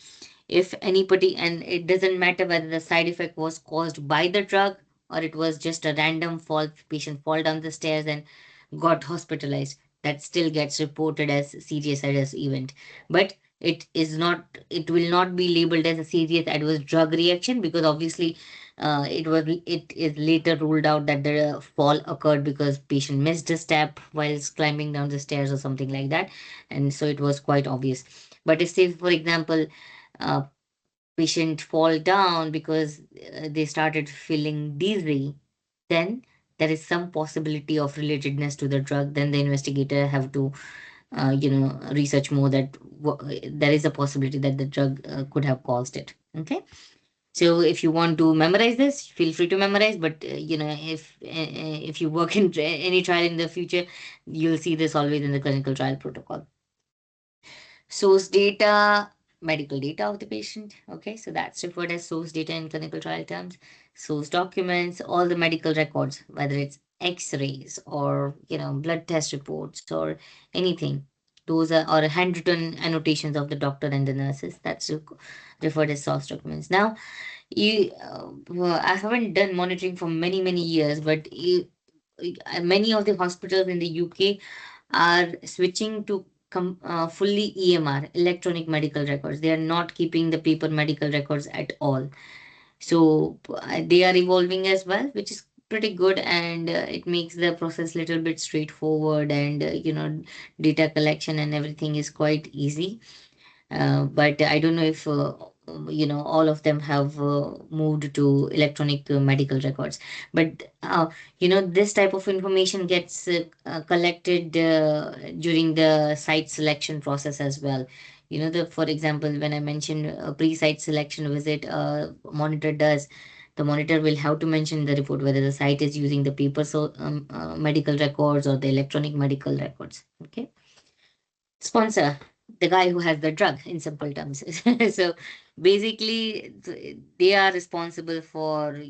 If anybody, and it doesn't matter whether the side effect was caused by the drug or it was just a random fall, patient fall down the stairs and got hospitalized, that still gets reported as serious adverse event. But it will not be labeled as a serious adverse drug reaction, because obviously it is later ruled out that the fall occurred because patient missed a step whilst climbing down the stairs or something like that, and so it was quite obvious. But if, say for example, uh, patient fall down because they started feeling dizzy, then there is some possibility of relatedness to the drug. Then the investigator have to research more that there is a possibility that the drug could have caused it. Okay, so if you want to memorize this, feel free to memorize. But if you work in any trial in the future, you'll see this always in the clinical trial protocol. Source data, medical data of the patient. Okay, so that's referred as source data in clinical trial terms. Source documents, all the medical records, whether it's X-rays or blood test reports or anything. Those are or handwritten annotations of the doctor and the nurses. That's referred as source documents. Now, I haven't done monitoring for many years, but many of the hospitals in the UK are switching to fully EMR, electronic medical records. They are not keeping the paper medical records at all. So they are evolving as well, which is pretty good, and it makes the process little bit straightforward, and data collection and everything is quite easy. But I don't know if all of them have moved to electronic medical records. But this type of information gets collected during the site selection process as well. For example, when I mentioned a pre-site selection visit, monitor does. The monitor will have to mention in the report whether the site is using the paper medical records or the electronic medical records. Okay. Sponsor, the guy who has the drug, in simple terms. So basically they are responsible for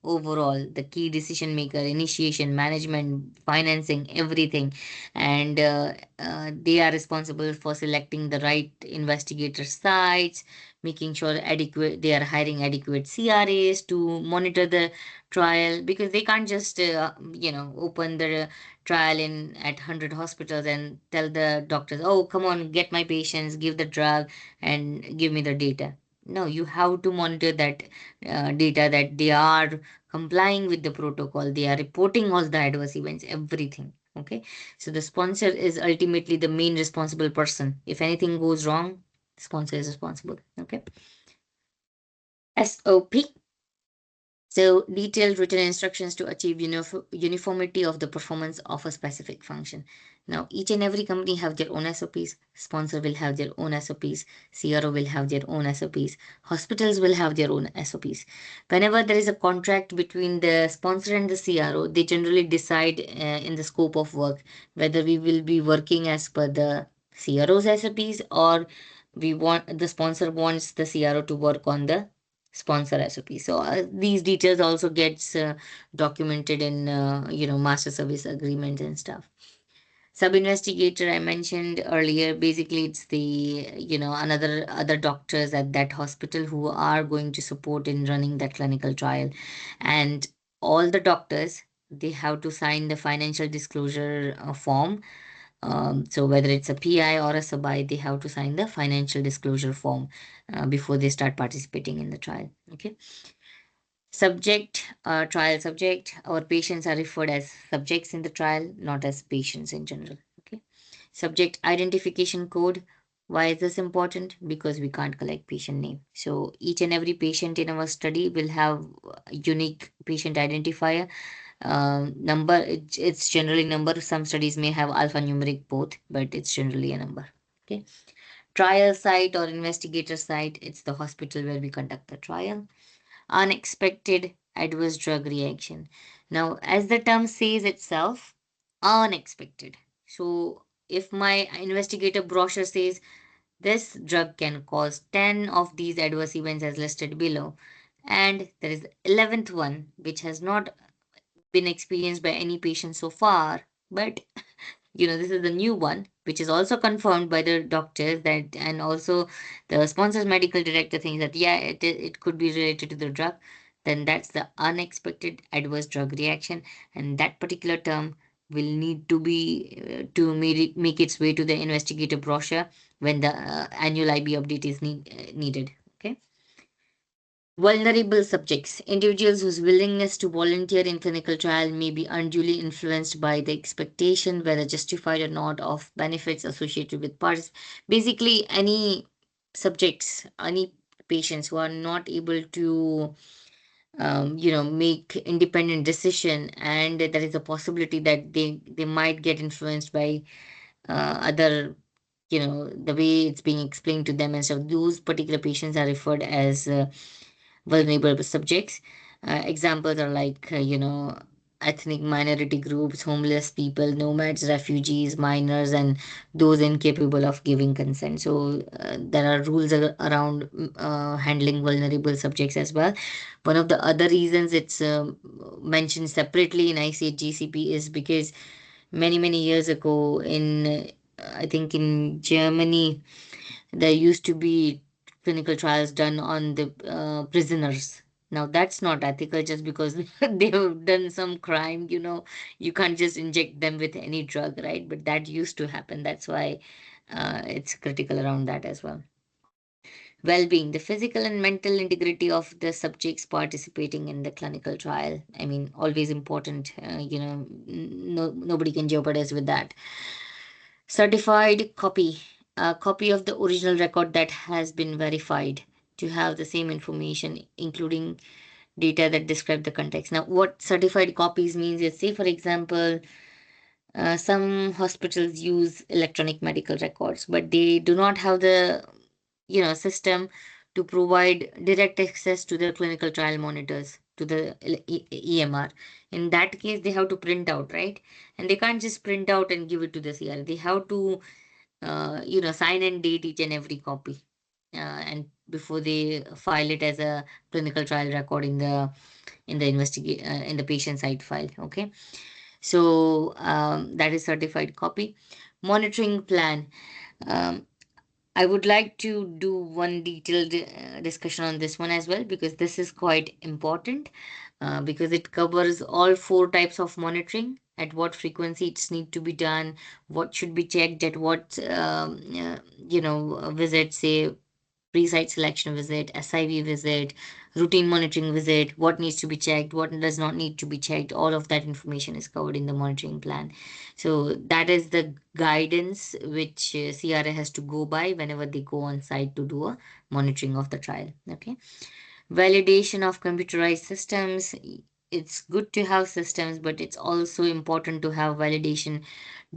overall the key decision maker, initiation, management, financing, everything. And they are responsible for selecting the right investigator sites, making sure adequate they are hiring adequate CRAs to monitor the trial, because they can't just open the trial in at 100 hospitals and tell the doctors, oh, come on, get my patients, give the drug and give me the data. No, you have to monitor that data, that they are complying with the protocol, they are reporting all the adverse events, everything. Okay, so the sponsor is ultimately the main responsible person. If anything goes wrong, the sponsor is responsible. Okay. SOP. So, detailed written instructions to achieve uniformity of the performance of a specific function. Now, each and every company have their own SOPs. Sponsor will have their own SOPs. CRO will have their own SOPs. Hospitals will have their own SOPs. Whenever there is a contract between the sponsor and the CRO, they generally decide in the scope of work whether we will be working as per the CRO's SOPs, or the sponsor wants the CRO to work on the sponsor SOP. So these details also gets documented in master service agreements and stuff. Sub investigator I mentioned earlier. Basically, it's the another other doctors at that hospital who are going to support in running that clinical trial, and all the doctors, they have to sign the financial disclosure form. So whether it's a PI or a sub-I, they have to sign the financial disclosure form before they start participating in the trial. Okay. Subject, trial subject. Our patients are referred as subjects in the trial, not as patients in general. Okay. Subject identification code. Why is this important? Because we can't collect patient name. So each and every patient in our study will have a unique patient identifier number. It's generally number. Some studies may have alphanumeric both, but it's generally a number. Okay. Trial site or investigator site, it's the hospital where we conduct the trial. Unexpected adverse drug reaction. Now, as the term says itself, unexpected. So if my investigator brochure says this drug can cause 10 of these adverse events as listed below, And there is the 11th one, which has not been experienced by any patient so far, but this is the new one, which is also confirmed by the doctors, that and also the sponsor's medical director thinks that yeah, it could be related to the drug. Then that's the unexpected adverse drug reaction, and that particular term will need to be to make its way to the investigator brochure when the annual IB update is needed. Okay. Vulnerable subjects, individuals whose willingness to volunteer in clinical trial may be unduly influenced by the expectation, whether justified or not, of benefits associated with parts. Basically, any subjects, any patients who are not able to, make independent decision, and there is a possibility that they might get influenced by other, the way it's being explained to them and stuff. Those particular patients are referred as vulnerable subjects. Examples are like, ethnic minority groups, homeless people, nomads, refugees, minors, and those incapable of giving consent. So there are rules around handling vulnerable subjects as well. One of the other reasons it's mentioned separately in ICH-GCP is because many years ago in I think in Germany, there used to be clinical trials done on the prisoners. Now that's not ethical just because they've done some crime. You can't just inject them with any drug, right? But that used to happen. That's why it's critical around that as well. Well-being, the physical and mental integrity of the subjects participating in the clinical trial. I mean, always important. Nobody can jeopardize with that. Certified copy, a copy of the original record that has been verified to have the same information, including data that describe the context. Now, what certified copies means is, say, for example, some hospitals use electronic medical records, but they do not have the system to provide direct access to the clinical trial monitors, to the EMR. In that case, they have to print out, right? And they can't just print out and give it to the CR. They have to sign and date each and every copy, and before they file it as a clinical trial record in the patient side file. Okay. So that is certified copy. Monitoring plan. um, I would like to do one detailed discussion on this one as well, because this is quite important, because it covers all four types of monitoring, at what frequency it's need to be done, what should be checked at what visit, say pre-site selection visit, SIV visit, routine monitoring visit, what needs to be checked, what does not need to be checked. All of that information is covered in the monitoring plan. So that is the guidance which CRA has to go by whenever they go on site to do a monitoring of the trial. Okay. Validation of computerized systems. It's good to have systems, but it's also important to have validation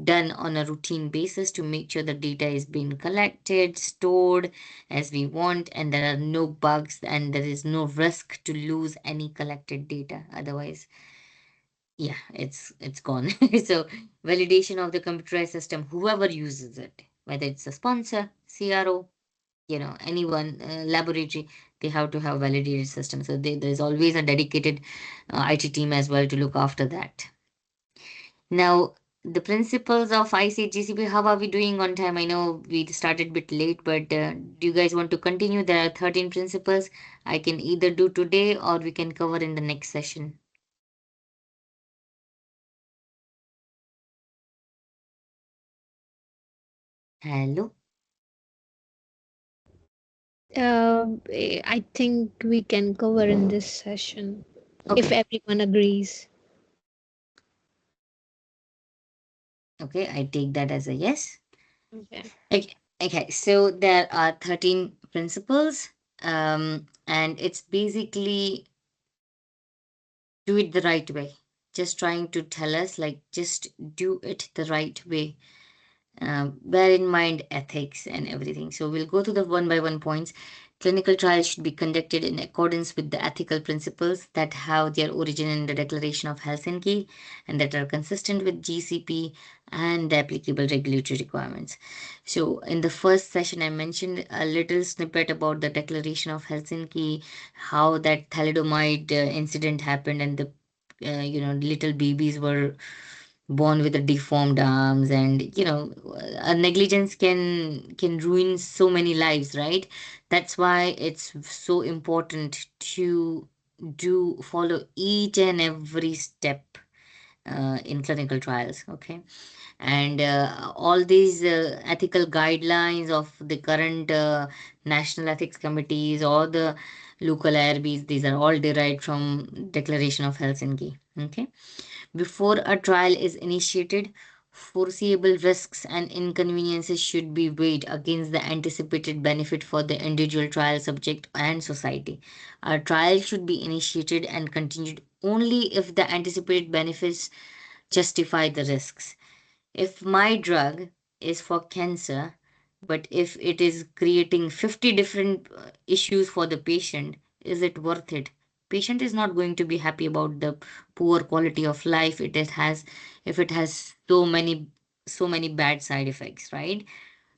done on a routine basis to make sure the data is being collected, stored as we want, and there are no bugs and there is no risk to lose any collected data. Otherwise, yeah, it's gone. So validation of the computerized system, whoever uses it, whether it's a sponsor, CRO, anyone, laboratory, they have to have validated systems. So there's always a dedicated IT team as well to look after that. Now, the principles of ICGCP, how are we doing on time? I know we started a bit late, but do you guys want to continue? There are 13 principles. I can either do today or we can cover in the next session. Hello? I think we can cover in this session if Okay. everyone agrees. Okay, I take that as a yes. Okay. Okay, so there are 13 principles, and it's basically do it the right way. Just trying to tell us, like, just do it the right way. Bear in mind ethics and everything. So we'll go to the one by one points. Clinical trials should be conducted in accordance with the ethical principles that have their origin in the Declaration of Helsinki and that are consistent with GCP and the applicable regulatory requirements. So, in the first session, I mentioned a little snippet about the Declaration of Helsinki, how that thalidomide incident happened, and the little babies were born with the deformed arms, and a negligence can ruin so many lives, right? That's why it's so important to do follow each and every step in clinical trials, okay? And all these ethical guidelines of the current national ethics committees or the local IRBs, these are all derived from Declaration of Helsinki, okay? Before a trial is initiated, foreseeable risks and inconveniences should be weighed against the anticipated benefit for the individual trial subject and society. A trial should be initiated and continued only if the anticipated benefits justify the risks. If my drug is for cancer, but if it is creating 50 different issues for the patient, is it worth it? Patient is not going to be happy about the poor quality of life it has if it has so many bad side effects, right?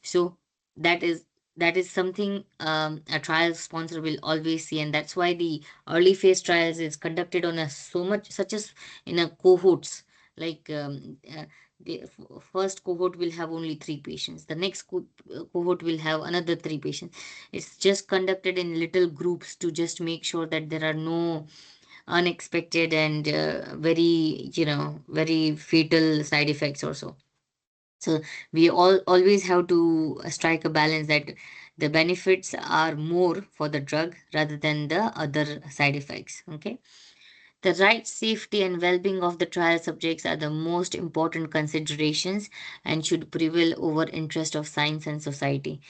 So that is that is something a trial sponsor will always see, and that's why the early phase trials is conducted on a so much such as in a cohorts. Like the first cohort will have only 3 patients. The next cohort will have another 3 patients. It's just conducted in little groups to just make sure that there are no unexpected and very fatal side effects also. So we all always have to strike a balance that the benefits are more for the drug rather than the other side effects. Okay. The right safety and well-being of the trial subjects are the most important considerations and should prevail over interest of science and society.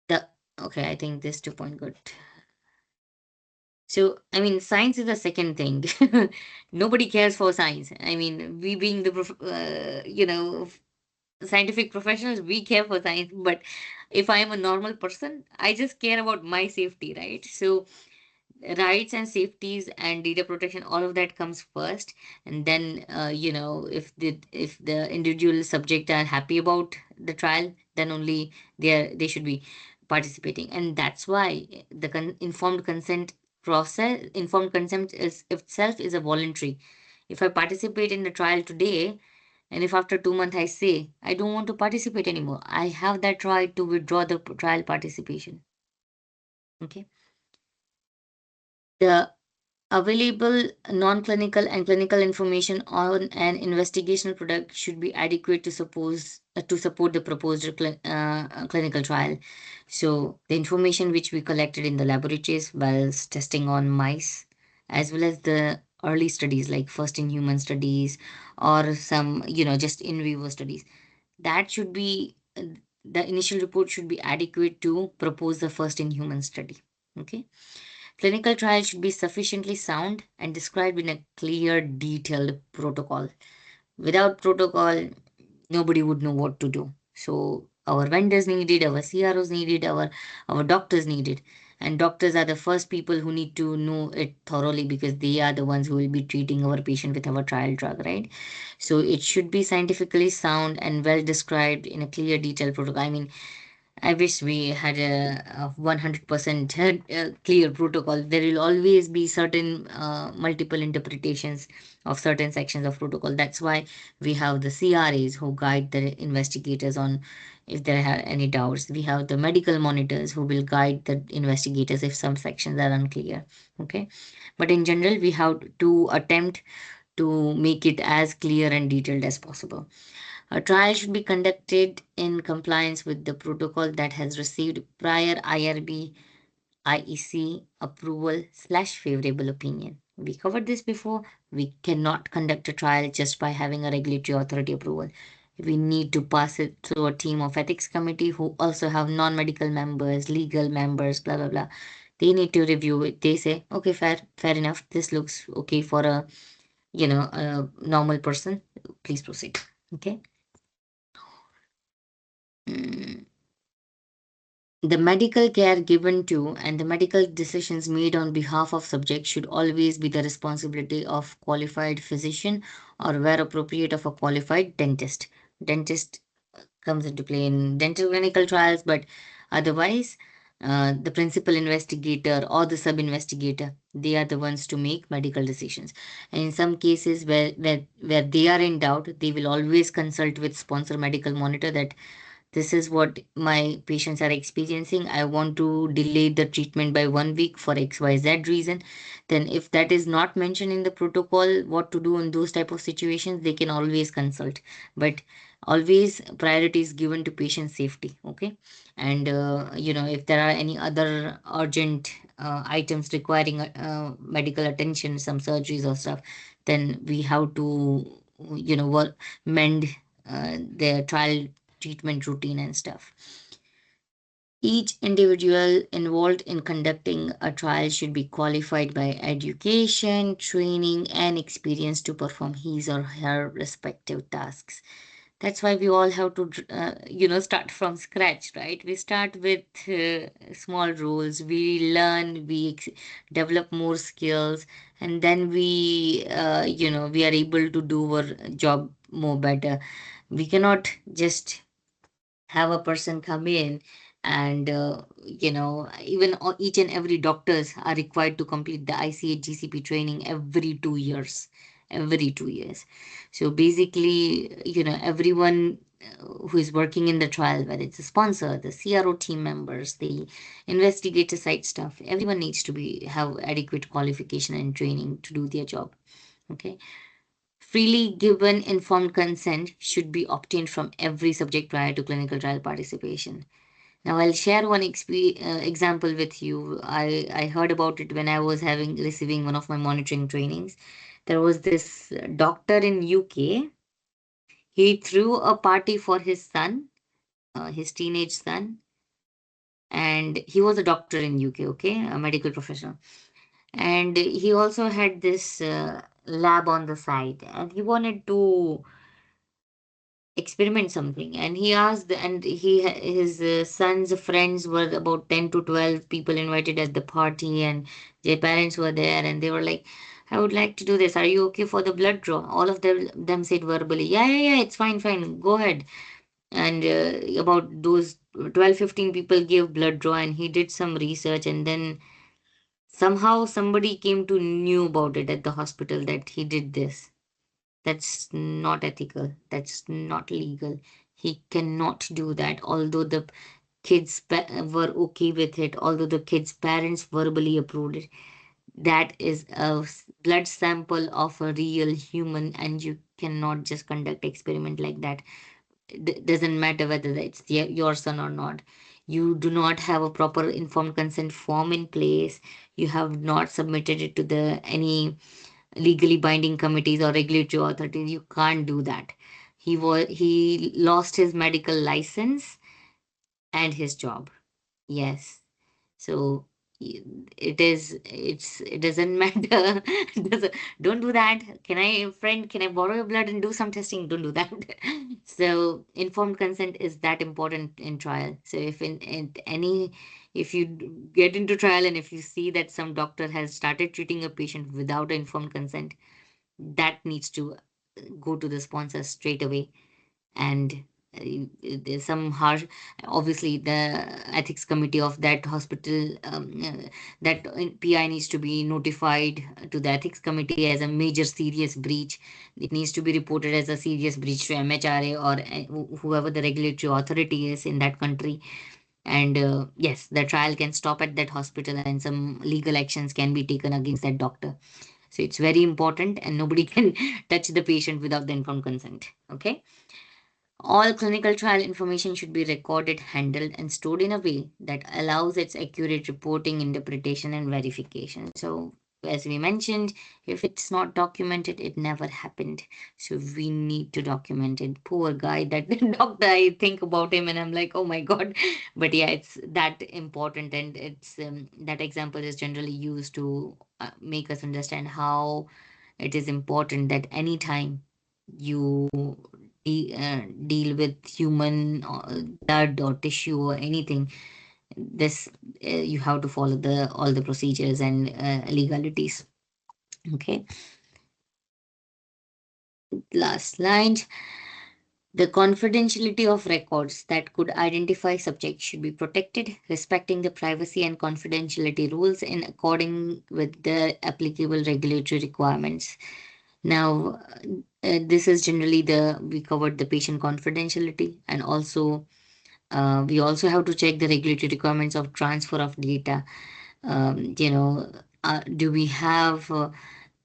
The okay, I think this 2 point good. So, I mean, science is the second thing. Nobody cares for science. I mean, we being the scientific professionals, we care for science, but if I am a normal person, I just care about my safety, right? So rights and safeties and data protection, all of that comes first, and then if the individual subject are happy about the trial, then only they should be participating. And that's why the informed consent is itself is a voluntary. If I participate in the trial today, and if after 2 months I say I don't want to participate anymore, I have that right to withdraw the trial participation. Okay. The available non-clinical and clinical information on an investigational product should be adequate to support the proposed clinical trial. So the information which we collected in the laboratories while testing on mice, as well as the early studies like first in human studies or some just in vivo studies, that should be the initial report should be adequate to propose the first in human study. Okay. Clinical trials should be sufficiently sound and described in a clear, detailed protocol. Without protocol, nobody would know what to do. So our vendors needed, our CROs needed, our doctors needed. And doctors are the first people who need to know it thoroughly because they are the ones who will be treating our patient with our trial drug, right? So it should be scientifically sound and well described in a clear, detailed protocol. I mean, I wish we had a 100% clear protocol. There will always be certain multiple interpretations of certain sections of protocol. That's why we have the CRAs who guide the investigators on if there are any doubts. We have the medical monitors who will guide the investigators if some sections are unclear. Okay. But in general, we have to attempt to make it as clear and detailed as possible. A trial should be conducted in compliance with the protocol that has received prior IRB IEC approval slash favorable opinion. We covered this before. We cannot conduct a trial just by having a regulatory authority approval. We need to pass it through a team of ethics committee who also have non-medical members, legal members, blah blah blah. They need to review it. They say, okay, fair enough. This looks okay for a normal person. Please proceed. Okay. Mm, The medical care given to and the medical decisions made on behalf of subjects should always be the responsibility of qualified physician or where appropriate of a qualified dentist. Dentist comes into play in dental clinical trials, but otherwise, the principal investigator or the sub investigator, they are the ones to make medical decisions. And in some cases where they are in doubt, they will always consult with sponsor medical monitor that this is what my patients are experiencing. I want to delay the treatment by 1 week for XYZ reason. Then, if that is not mentioned in the protocol, what to do in those type of situations, they can always consult. But always priority is given to patient safety. Okay, and if there are any other urgent items requiring medical attention, some surgeries or stuff, then we have to mend their trial treatment routine and stuff. Each individual involved in conducting a trial should be qualified by education, training, and experience to perform his or her respective tasks. That's why we all have to, start from scratch, right? We start with small roles, we learn, develop more skills, and then we are able to do our job more better. We cannot just have a person come in and even each and every doctors are required to complete the ICH GCP training every 2 years. So basically, everyone who is working in the trial, whether it's a sponsor, the CRO team members, the investigator site staff, everyone needs to be have adequate qualification and training to do their job. Okay. Freely given informed consent should be obtained from every subject prior to clinical trial participation. Now, I'll share one example with you. I heard about it when I was receiving one of my monitoring trainings. There was this doctor in UK. He threw a party for his son, his teenage son, and he was a doctor in UK, okay, a medical professional. And he also had this lab on the side, and he wanted to experiment something, and he asked, and his son's friends were about 10 to 12 people invited at the party, and their parents were there, and they were like, I would like to do this, are you okay for the blood draw? All of them said verbally, yeah, yeah, yeah, it's fine, fine, go ahead. And about those 12, 15 people gave blood draw, and he did some research, and then somehow somebody came to knew about it at the hospital that he did this. That's not ethical. That's not legal. He cannot do that. Although the were okay with it, although the kids' parents verbally approved it, that is a blood sample of a real human, and you cannot just conduct experiment like that. Doesn't matter whether it's your son or not. You do not have a proper informed consent form in place. You have not submitted it to the any legally binding committees or regulatory authorities. You can't do that. He lost his medical license and his job. Yes. So it doesn't matter. Don't do that. Can I borrow your blood and do some testing? Don't do that. So informed consent is that important in trial. So if you get into trial and if you see that some doctor has started treating a patient without informed consent, that needs to go to the sponsor straight away. And there's some harsh, obviously the ethics committee of that hospital, that PI needs to be notified to the ethics committee as a major serious breach. It needs to be reported as a serious breach to MHRA or whoever the regulatory authority is in that country. And yes, the trial can stop at that hospital and some legal actions can be taken against that doctor. So it's very important, and nobody can touch the patient without the informed consent. Okay. All clinical trial information should be recorded, handled, and stored in a way that allows its accurate reporting, interpretation, and verification. So, as we mentioned, if it's not documented, it never happened. So, we need to document it. Poor guy, that doctor, I think about him and I'm like, oh my God. But yeah, it's that important. And it's that example is generally used to make us understand how it is important that anytime you deal with human blood or tissue or anything, this you have to follow the all the procedures and legalities. Okay, last line. The confidentiality of records that could identify subjects should be protected, respecting the privacy and confidentiality rules in according with the applicable regulatory requirements. Now, this is generally the we covered the patient confidentiality, and also we also have to check the regulatory requirements of transfer of data. You know, do we have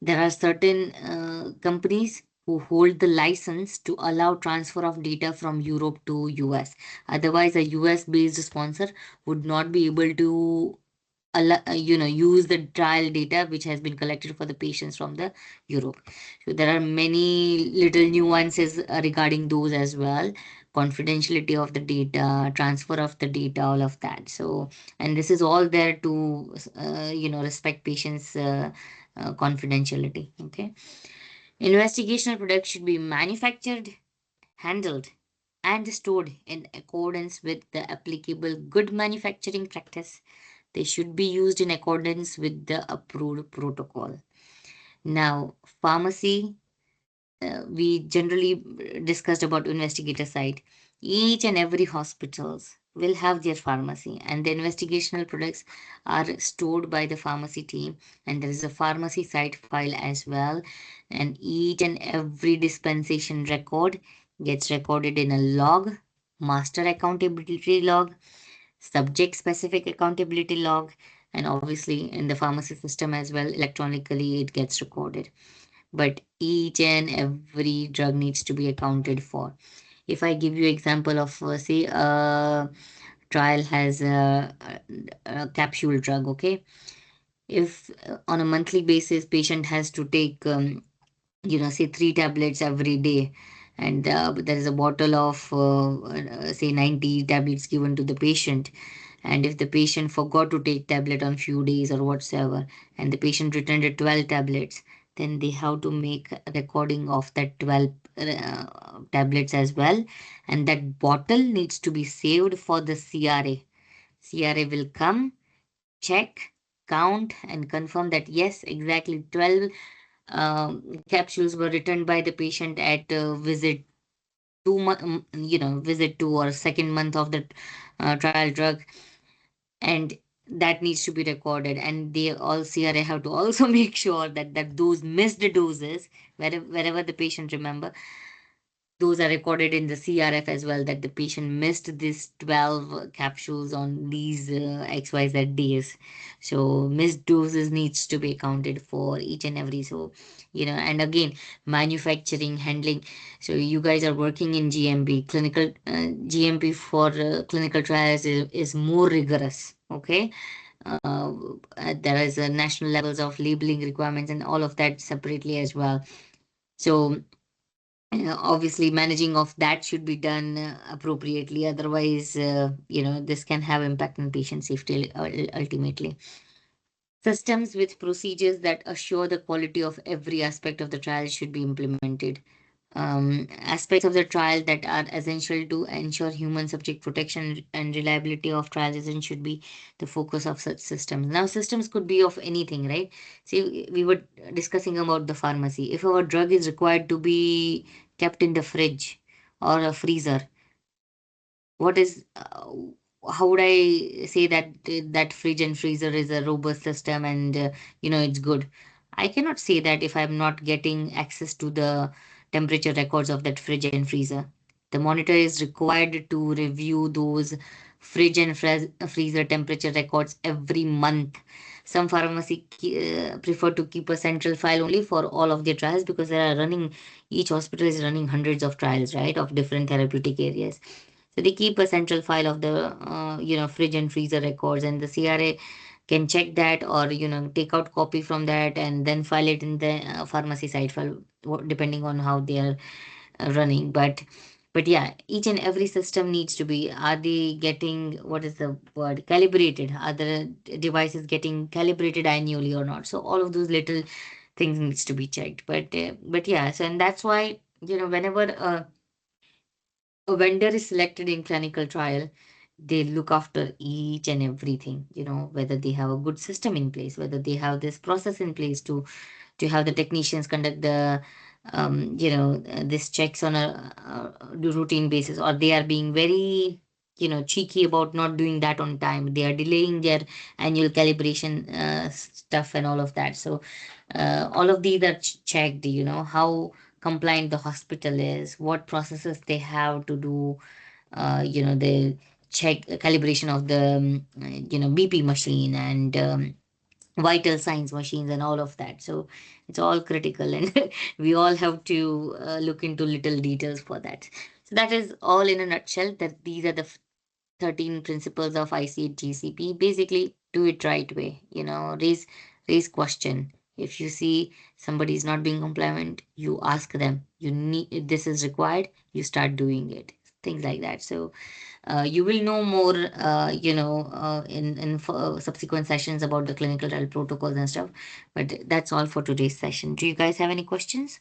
there are certain companies who hold the license to allow transfer of data from Europe to US. Otherwise, a US based sponsor would not be able to use the trial data which has been collected for the patients from the Europe. So there are many little nuances regarding those as well. Confidentiality of the data, transfer of the data, all of that. So, and this is all there to respect patients' confidentiality. Okay. Investigational products should be manufactured, handled, and stored in accordance with the applicable good manufacturing practice. They should be used in accordance with the approved protocol. Now, pharmacy, we generally discussed about investigator side. Each and every hospitals will have their pharmacy, and the investigational products are stored by the pharmacy team, and there is a pharmacy site file as well, and each and every dispensation record gets recorded in a log, master accountability log, subject specific accountability log, and obviously in the pharmacy system as well, electronically it gets recorded. But each and every drug needs to be accounted for. If I give you example of say a trial has a capsule drug, okay, if on a monthly basis patient has to take say 3 tablets every day, and there is a bottle of say 90 tablets given to the patient, and if the patient forgot to take tablet on few days or whatsoever, and the patient returned at 12 tablets, then they have to make a recording of that 12 tablets as well, and that bottle needs to be saved for the CRA will come, check, count, and confirm that yes, exactly 12 capsules were returned by the patient at visit 2 or second month of the trial drug, and that needs to be recorded. And they all CRA have to also make sure that those missed doses, wherever the patient remember, those are recorded in the CRF as well, that the patient missed these 12 capsules on these XYZ days. So missed doses needs to be accounted for each and every. So, and again, manufacturing, handling. So you guys are working in GMP. Clinical GMP for clinical trials is more rigorous. Okay. Uh, there is a national levels of labeling requirements and all of that separately as well. So obviously managing of that should be done appropriately, otherwise this can have impact on patient safety ultimately. Systems with procedures that assure the quality of every aspect of the trial should be implemented. Aspects of the trial that are essential to ensure human subject protection and reliability of trial design should be the focus of such systems. Now, systems could be of anything, right? See, we were discussing about the pharmacy. If our drug is required to be kept in the fridge or a freezer, what is how would I say that that fridge and freezer is a robust system and it's good? I cannot say that if I'm not getting access to the temperature records of that fridge and freezer. The monitor is required to review those fridge and freezer temperature records every month. Some pharmacy prefer to keep a central file only for all of their trials, because they are running, each hospital is running hundreds of trials, right, of different therapeutic areas. So they keep a central file of the fridge and freezer records, and the CRA can check that, or take out copy from that and then file it in the pharmacy side file, depending on how they are running. But yeah, each and every system needs to be, are they getting, what is the word, calibrated? Are the devices getting calibrated annually or not? So all of those little things needs to be checked. But yeah, so and that's why whenever a vendor is selected in clinical trial, they look after each and everything, whether they have a good system in place, whether they have this process in place to have the technicians conduct the this checks on a routine basis, or they are being very cheeky about not doing that on time. They are delaying their annual calibration stuff and all of that. So all of these are checked, how compliant the hospital is, what processes they have to do, the check calibration of the BP machine, and vital signs machines and all of that. So it's all critical, and we all have to look into little details for that. So that is all in a nutshell, that these are the 13 principles of ICH GCP. Basically, do it right way, raise question. If you see somebody is not being compliant, you ask them, you need, if this is required, you start doing it, things like that. So you will know more, in subsequent sessions about the clinical trial protocols and stuff. But that's all for today's session. Do you guys have any questions?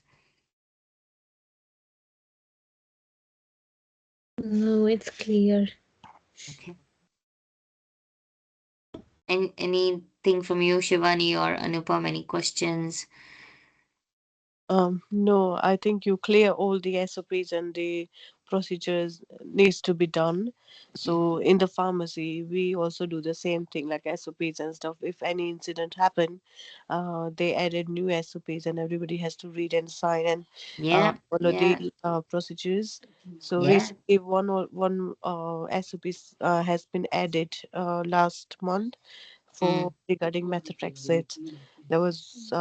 No, it's clear. Okay. And anything from you, Shivani or Anupam? Any questions? No, I think you clear all the SOPs and the procedures needs to be done. So in the pharmacy, we also do the same thing like SOPs and stuff. If any incident happen, they added new SOPs and everybody has to read and sign and Yeah, follow yeah, the procedures. So yeah. recently, one SOPs has been added last month for Mm, regarding methotrexate. There was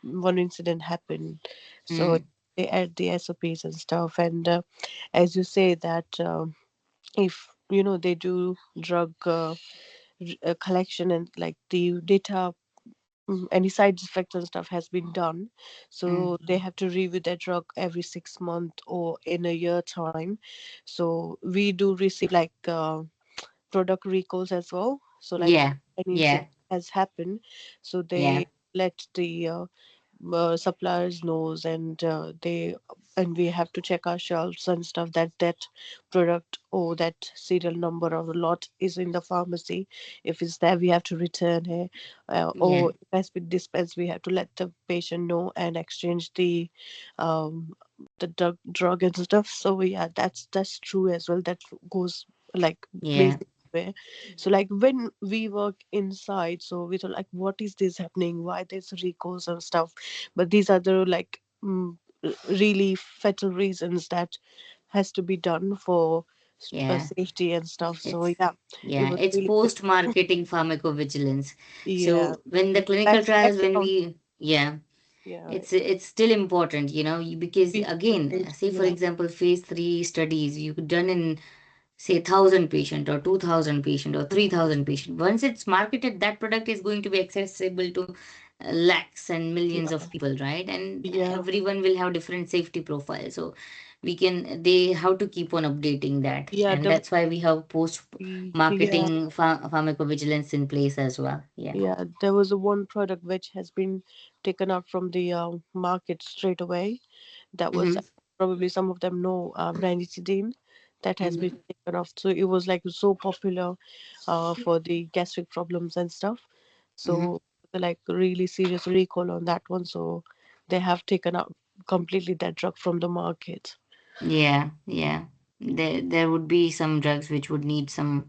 one incident happened, so mm, they add the SOPs and stuff. And as you say that if they do drug collection and like the data, any side effects and stuff has been done, mm. so they have to review their drug every 6 months or in a year time. So we do receive like product recalls as well. So like Yeah, any yeah, incident has happened, so yeah, they let the suppliers knows, and we have to check our shelves and stuff that that product or that serial number of the lot is in the pharmacy. If it's there, we have to return it, yeah, or if it has been dispensed, we have to let the patient know and exchange um the drug and stuff. So yeah, that's true as well. That goes like yeah. basic way. So like when we work inside, so we thought like, what is this happening? Why there's recalls and stuff? But these are the like really fatal reasons that has to be done for Yeah. safety and stuff. So It's yeah, it yeah, was it's really good. post-marketing pharmacovigilance. Yeah, So when the clinical that's trials, when background. we, yeah, Yeah, it's still important, because we again, should, say for yeah. example, phase three studies you could done in say 1,000 patient or 2,000 patient or 3,000 patient. Once it's marketed, that product is going to be accessible to lakhs and millions Yeah, of people, right? And yeah, everyone will have different safety profiles. So they have to keep on updating that, yeah. and The that's why we have post yeah. marketing pharmacovigilance in place as well. Yeah. Yeah, there was a one product which has been taken out from the market straight away. That was Mm-hmm. probably some of them know ranitidine that has Mm-hmm. been taken off. So it was like so popular for the gastric problems and stuff. Mm-hmm. So like really serious recall on that one. So they have taken out completely that drug from the market. Yeah, yeah. There would be some drugs which would need some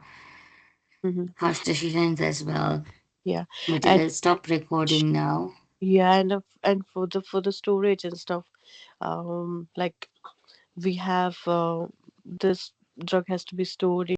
Hmm. harsh decisions as well. Yeah, But and I'll stop recording now. yeah, and for the storage and stuff, like we have this drug has to be stored